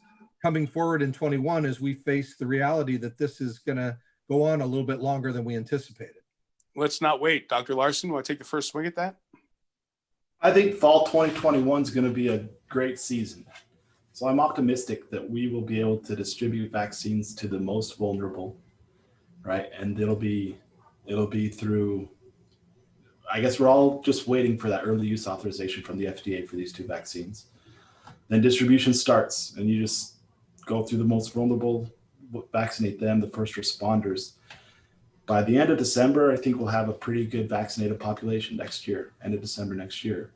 coming forward in 21 as we face the reality that this is going to go on a little bit longer than we anticipated. Let's not wait. Dr. Larsen, want to take the first swing at that? I think fall 2021 is going to be a great season. So I'm optimistic that we will be able to distribute vaccines to the most vulnerable, right? And it'll be through, I guess we're all just waiting for that early use authorization from the FDA for these two vaccines. Then distribution starts, and you just go through the most vulnerable, vaccinate them, the first responders. By the end of December, I think we'll have a pretty good vaccinated population next year, end of December next year.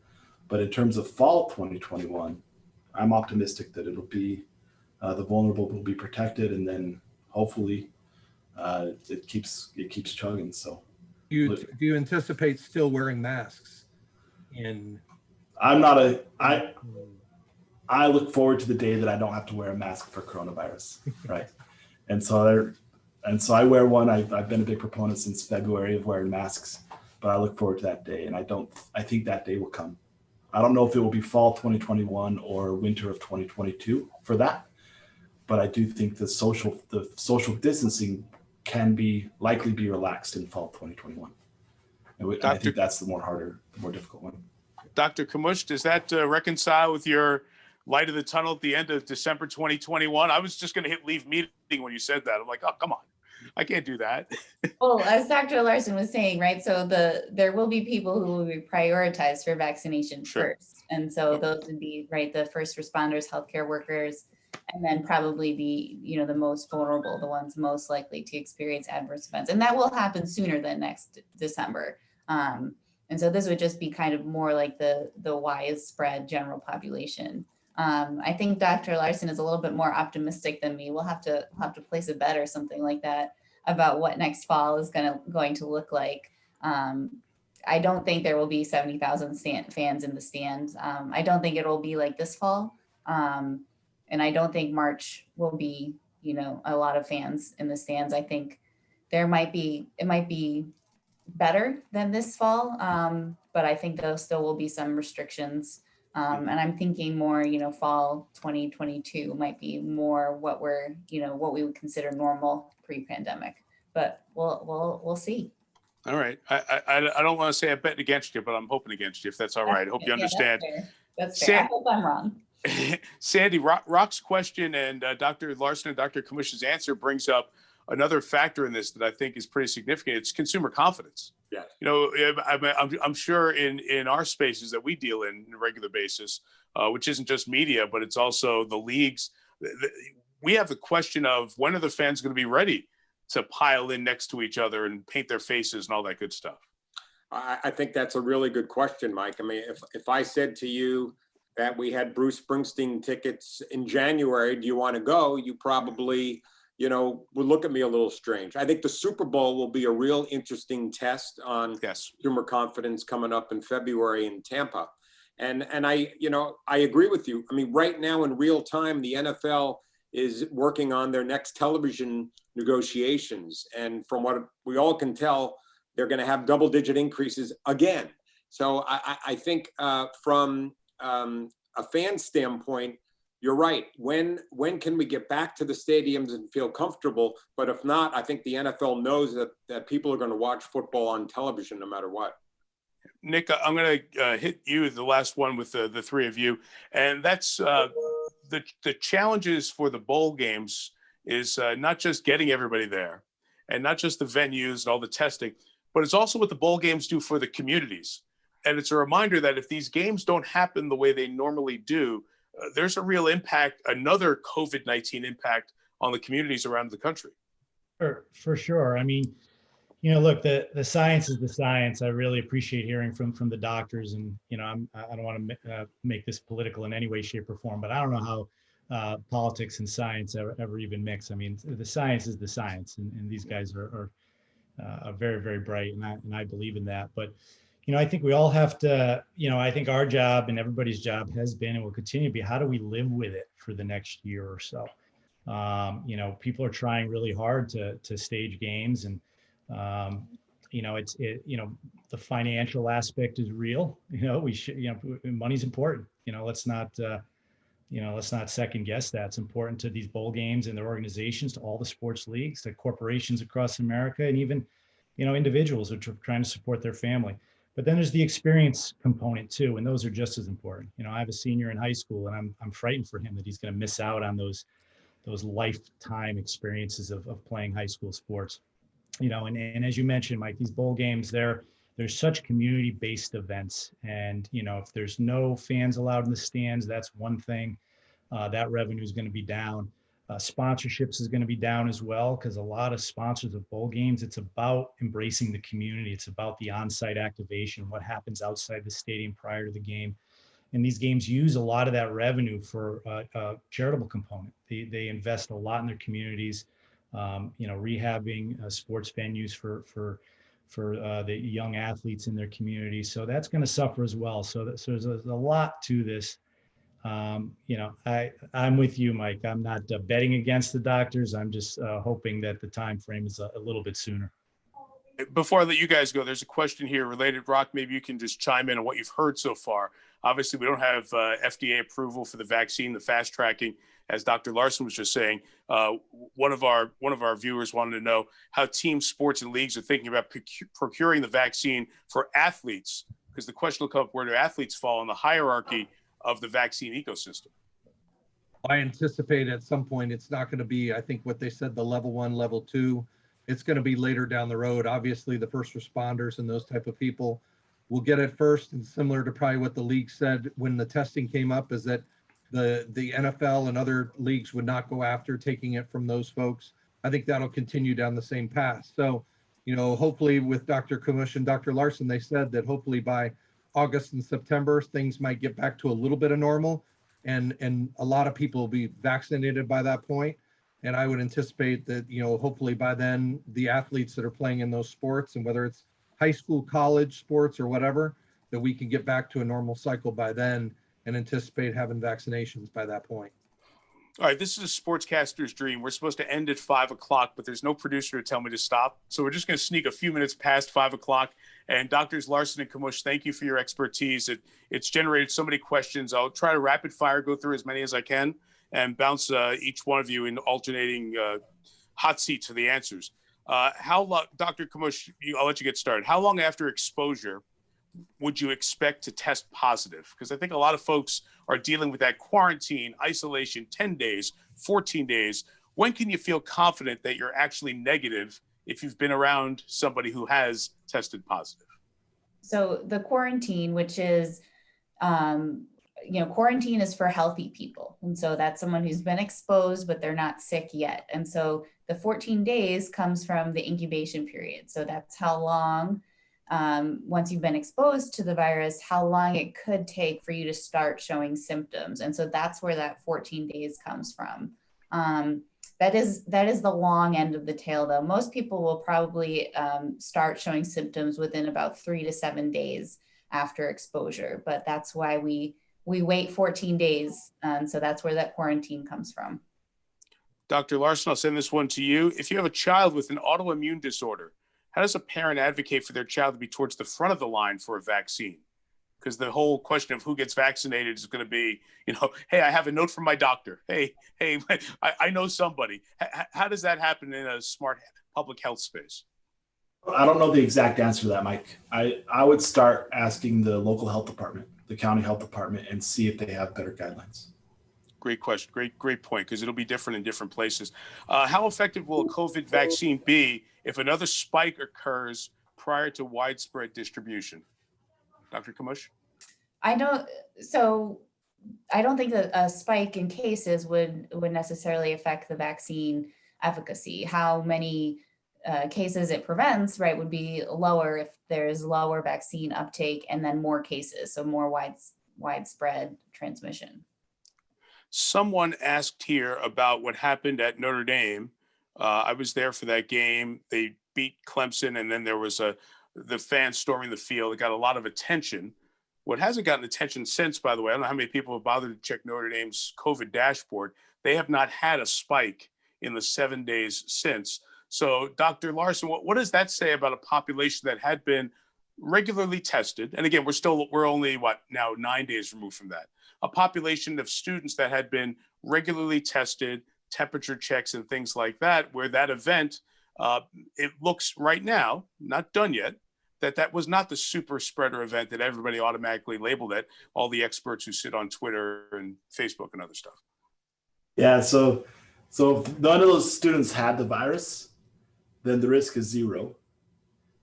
But in terms of fall 2021, I'm optimistic that it'll be, the vulnerable will be protected, and then hopefully it keeps chugging. So Do you anticipate still wearing masks? I look forward to the day that I don't have to wear a mask for coronavirus, right? And so I wear one. I've been a big proponent since February of wearing masks, but I look forward to that day, and I think that day will come. I don't know if it will be fall 2021 or winter of 2022 for that, but I do think the social distancing can likely be relaxed in fall 2021. And I think that's the more difficult one. Dr. Kmush, does that reconcile with your light of the tunnel at the end of December 2021? I was just going to hit leave meeting when you said that. I'm like, oh, come on. I can't do that. Well, as Dr. Larsen was saying, right, so there will be people who will be prioritized for vaccination Sure. first. And so those would be, right, the first responders, healthcare workers, and then probably the most vulnerable, the ones most likely to experience adverse events. And that will happen sooner than next December. And so this would just be kind of more like the widespread general population. I think Dr. Larsen is a little bit more optimistic than me. We'll have to place a bet or something like that about what next fall is going to look like. I don't think there will be 70,000 fans in the stands. I don't think it will be like this fall. And I don't think March will be, a lot of fans in the stands. I think it might be better than this fall. But I think there still will be some restrictions. And I'm thinking more, fall 2022 might be more what we would consider normal pre-pandemic, but we'll see. All right. I don't want to say I'm betting against you, but I'm hoping against you, if that's all right. I hope you understand. That's fair. I hope I'm wrong. Sandy, Rock's question and Dr. Larsen and Dr. Kmush's answer brings up another factor in this that I think is pretty significant. It's consumer confidence. Yeah. I'm sure in our spaces that we deal in on a regular basis, which isn't just media, but it's also the leagues. We have the question of when are the fans going to be ready to pile in next to each other and paint their faces and all that good stuff? I think that's a really good question, Mike. I mean, if I said to you that we had Bruce Springsteen tickets in January, do you want to go? You probably, would look at me a little strange. I think the Super Bowl will be a real interesting test on consumer confidence coming up in February in Tampa. And I agree with you. I mean, right now in real time, the NFL is working on their next television negotiations. And from what we all can tell, they're going to have double-digit increases again. So I think from a fan standpoint, you're right. When can we get back to the stadiums and feel comfortable? But if not, I think the NFL knows that people are going to watch football on television no matter what. Nick, I'm going to hit you, the last one with the three of you. And that's the challenges for the bowl games is not just getting everybody there and not just the venues and all the testing, but it's also what the bowl games do for the communities. And it's a reminder that if these games don't happen the way they normally do, there's a real impact, another COVID-19 impact on the communities around the country. For sure. I mean, look, the science is the science. I really appreciate hearing from the doctors, and I don't want to make this political in any way, shape, or form, but I don't know how politics and science ever even mix. I mean, the science is the science, and these guys are very, very bright, and I believe in that. But I think we all have to, I think our job and everybody's job has been and will continue to be, how do we live with it for the next year or so? People are trying really hard to stage games, and the financial aspect is real. We should, money's important. Let's not second guess that. It's important to these bowl games and their organizations, to all the sports leagues, to corporations across America, and even, individuals who are trying to support their family. But then there's the experience component too, and those are just as important. I have a senior in high school, and I'm frightened for him that he's going to miss out on those lifetime experiences of playing high school sports. And as you mentioned, Mike, these bowl games, they're such community-based events, and if there's no fans allowed in the stands, that's one thing. That revenue is going to be down. Sponsorships is going to be down as well, because a lot of sponsors of bowl games, it's about embracing the community. It's about the on-site activation, what happens outside the stadium prior to the game. And these games use a lot of that revenue for a charitable component. They invest a lot in their communities, rehabbing sports venues for the young athletes in their community. So that's going to suffer as well. So there's a lot to this. I'm with you, Mike. I'm not betting against the doctors. I'm just hoping that the time frame is a little bit sooner. Before I let you guys go, there's a question here related. Rock, maybe you can just chime in on what you've heard so far. Obviously, we don't have FDA approval for the vaccine, the fast tracking, as Dr. Larsen was just saying. One of our viewers wanted to know how team sports and leagues are thinking about procuring the vaccine for athletes, because the question will come up, where do athletes fall in the hierarchy of the vaccine ecosystem? I anticipate at some point it's not going to be, I think what they said, the level 1, level 2 It's going to be later down the road. Obviously, the first responders and those type of people will get it first. And similar to probably what the league said when the testing came up, is that the NFL and other leagues would not go after taking it from those folks. I think that'll continue down the same path. So, hopefully with Dr. Kmush and Dr. Larsen, they said that hopefully by August and September, things might get back to a little bit of normal, and a lot of people will be vaccinated by that point. And I would anticipate that, hopefully by then, the athletes that are playing in those sports, and whether it's high school, college sports or whatever, that we can get back to a normal cycle by then and anticipate having vaccinations by that point. All right, this is a sportscaster's dream. We're supposed to end at 5 o'clock, but there's no producer to tell me to stop. So we're just going to sneak a few minutes past 5 o'clock. And Doctors Larsen and Kmush, thank you for your expertise. It's generated so many questions. I'll try to rapid fire go through as many as I can and bounce each one of you in alternating hot seats for the answers. How long, Dr. Kmush, I'll let you get started. How long after exposure would you expect to test positive? Because I think a lot of folks are dealing with that quarantine, isolation, 10 days, 14 days. When can you feel confident that you're actually negative if you've been around somebody who has tested positive? So the quarantine, which is, quarantine is for healthy people. And so that's someone who's been exposed, but they're not sick yet. And so the 14 days comes from the incubation period. So that's how long, once you've been exposed to the virus, how long it could take for you to start showing symptoms. And so that's where that 14 days comes from. That is the long end of the tail, though. Most people will probably start showing symptoms within about 3 to 7 days after exposure. But that's why we wait 14 days. So that's where that quarantine comes from. Dr. Larsen, I'll send this one to you. If you have a child with an autoimmune disorder, how does a parent advocate for their child to be towards the front of the line for a vaccine? Because the whole question of who gets vaccinated is going to be, hey, I have a note from my doctor. Hey, I know somebody. How does that happen in a smart public health space? I don't know the exact answer to that, Mike. I would start asking the local health department, the county health department, and see if they have better guidelines. Great question. Great point, because it'll be different in different places. How effective will a COVID vaccine be if another spike occurs prior to widespread distribution? Dr. Kmush? I don't think a spike in cases would necessarily affect the vaccine efficacy. How many cases it prevents, right, would be lower if there's lower vaccine uptake and then more cases, so more widespread transmission. Someone asked here about what happened at Notre Dame. I was there for that game. They beat Clemson, and then there was the fans storming the field. It got a lot of attention. What hasn't gotten attention since, by the way, I don't know how many people have bothered to check Notre Dame's COVID dashboard. They have not had a spike in the 7 days since. So, Dr. Larsen, what does that say about a population that had been regularly tested? And again, we're only now 9 days removed from that. A population of students that had been regularly tested, temperature checks and things like that, where that event, it looks right now, not done yet, that was not the super spreader event that everybody automatically labeled it, all the experts who sit on Twitter and Facebook and other stuff. Yeah, so if none of those students had the virus, then the risk is 0,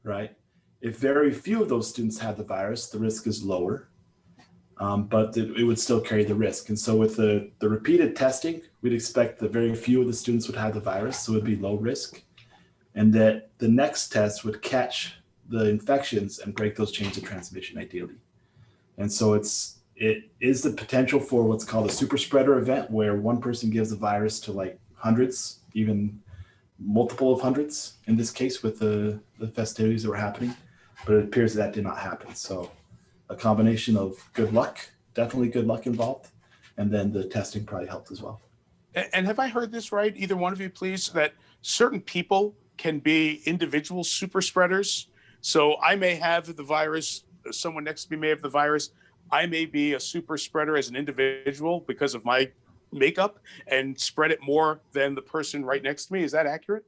right? If very few of those students had the virus, the risk is lower, but it would still carry the risk. And so with the repeated testing, we'd expect that very few of the students would have the virus, so it would be low risk, and that the next test would catch the infections and break those chains of transmission ideally. And so it is the potential for what's called a super spreader event, where one person gives the virus to like hundreds, even multiple of hundreds in this case with the festivities that were happening, but it appears that did not happen. So a combination of good luck, definitely good luck involved, and then the testing probably helped as well. And have I heard this right, either one of you, please, that certain people can be individual super spreaders? So I may have the virus, someone next to me may have the virus. I may be a super spreader as an individual because of my makeup and spread it more than the person right next to me. Is that accurate?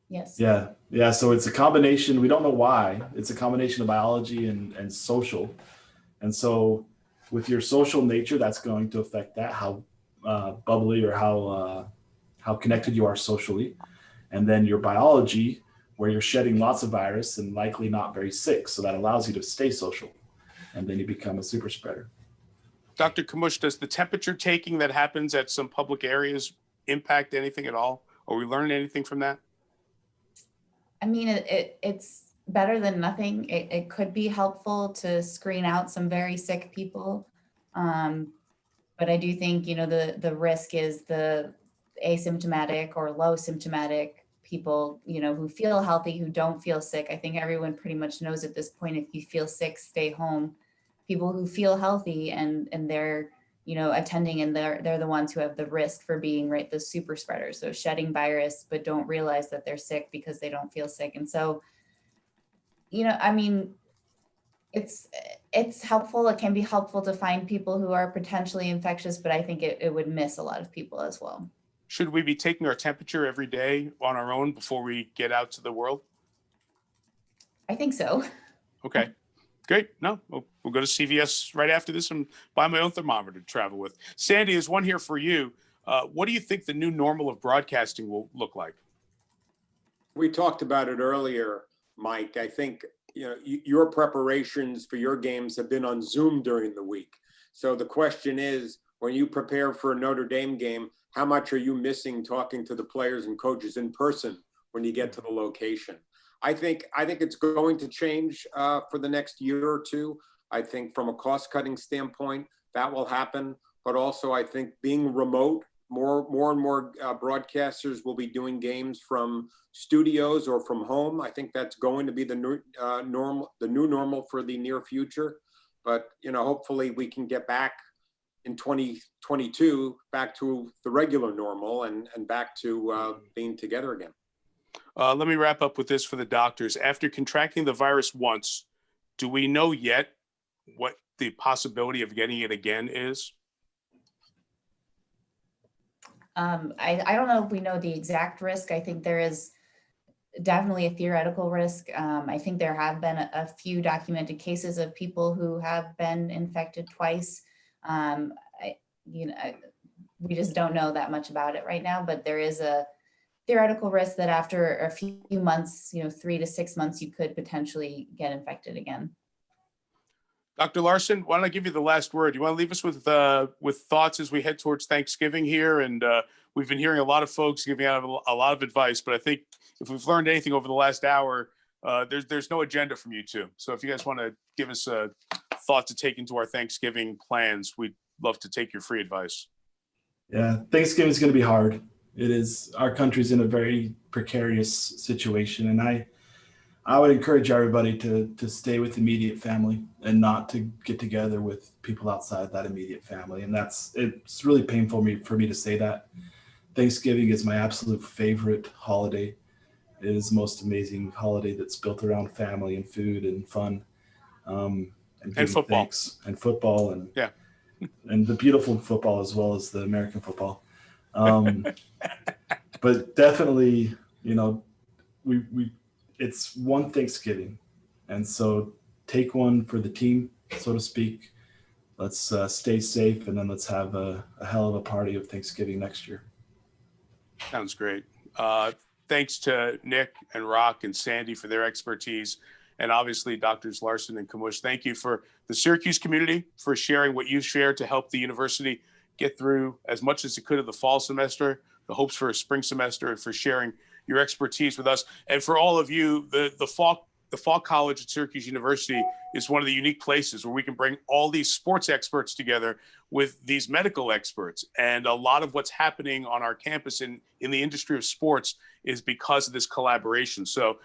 Yes. Yeah. So it's a combination. We don't know why. It's a combination of biology and social. And so with your social nature, that's going to affect that, how bubbly or how connected you are socially. And then your biology, where you're shedding lots of virus and likely not very sick. So that allows you to stay social. And then you become a super spreader. Dr. Kmush, does the temperature taking that happens at some public areas impact anything at all? Are we learning anything from that? I mean, it's better than nothing. It could be helpful to screen out some very sick people. But I do think, the risk is the asymptomatic or low symptomatic people, who feel healthy, who don't feel sick. I think everyone pretty much knows at this point, if you feel sick, stay home. People who feel healthy and they're, attending, and they're the ones who have the risk for being the super spreaders. So shedding virus, but don't realize that they're sick because they don't feel sick. And so, I mean, it's helpful. It can be helpful to find people who are potentially infectious, but I think it would miss a lot of people as well. Should we be taking our temperature every day on our own before we get out to the world? I think so. Okay, great. No, we'll go to CVS right after this and buy my own thermometer to travel with. Sandy, there's one here for you. What do you think the new normal of broadcasting will look like? We talked about it earlier, Mike. I think your preparations for your games have been on Zoom during the week. So the question is, when you prepare for a Notre Dame game, how much are you missing talking to the players and coaches in person when you get to the location? I think it's going to change for the next year or two. I think from a cost-cutting standpoint, that will happen. But also, I think being remote, more and more broadcasters will be doing games from studios or from home. I think that's going to be the new normal for the near future. But hopefully we can get back in 2022 back to the regular normal and back to being together again. Let me wrap up with this for the doctors. After contracting the virus once, do we know yet what the possibility of getting it again is? I don't know if we know the exact risk. I think there is definitely a theoretical risk. I think there have been a few documented cases of people who have been infected twice. We just don't know that much about it right now, but there is a theoretical risk that after a few months, 3 to 6 months, you could potentially get infected again. Dr. Larsen, why don't I give you the last word? You want to leave us with thoughts as we head towards Thanksgiving here? And we've been hearing a lot of folks giving out a lot of advice, but I think if we've learned anything over the last hour, there's no agenda from you two. So if you guys want to give us a thought to take into our Thanksgiving plans, we'd love to take your free advice. Yeah, Thanksgiving is going to be hard. It is. Our country's in a very precarious situation, and I would encourage everybody to stay with immediate family and not to get together with people outside that immediate family. And it's really painful for me to say that. Thanksgiving is my absolute favorite holiday. It is the most amazing holiday that's built around family and food and fun, and football. And football and yeah, and the beautiful football as well as the American football. But definitely, it's one Thanksgiving. And so take one for the team, so to speak. Let's stay safe, and then let's have a hell of a party of Thanksgiving next year. Sounds great. Thanks to Nick and Rock and Sandy for their expertise. And obviously, Drs. Larsen and Kmush, thank you for the Syracuse community for sharing what you've shared to help the university get through as much as it could of the fall semester, the hopes for a spring semester, and for sharing your expertise with us. And for all of you, the Falk College at Syracuse University is one of the unique places where we can bring all these sports experts together with these medical experts. And a lot of what's happening on our campus in the industry of sports is because of this collaboration. So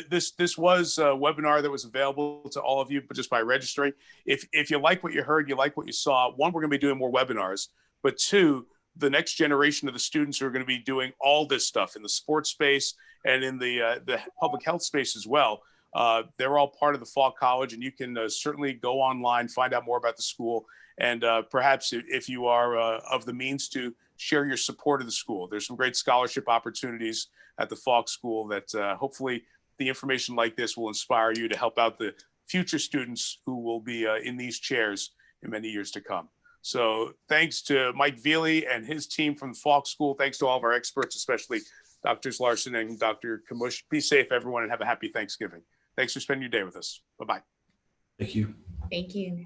this was a webinar that was available to all of you, but just by registering. If you like what you heard, you like what you saw, one, we're going to be doing more webinars, but two, the next generation of the students who are going to be doing all this stuff in the sports space and in the public health space as well. They're all part of the Falk College, and you can certainly go online, find out more about the school, and perhaps if you are of the means to share your support of the school. There's some great scholarship opportunities at the Falk School that hopefully the information like this will inspire you to help out the future students who will be in these chairs in many years to come. So thanks to Mike Veely and his team from the Falk School. Thanks to all of our experts, especially Doctors Larsen and Dr. Kmush. Be safe, everyone, and have a happy Thanksgiving. Thanks for spending your day with us. Bye-bye. Thank you. Thank you.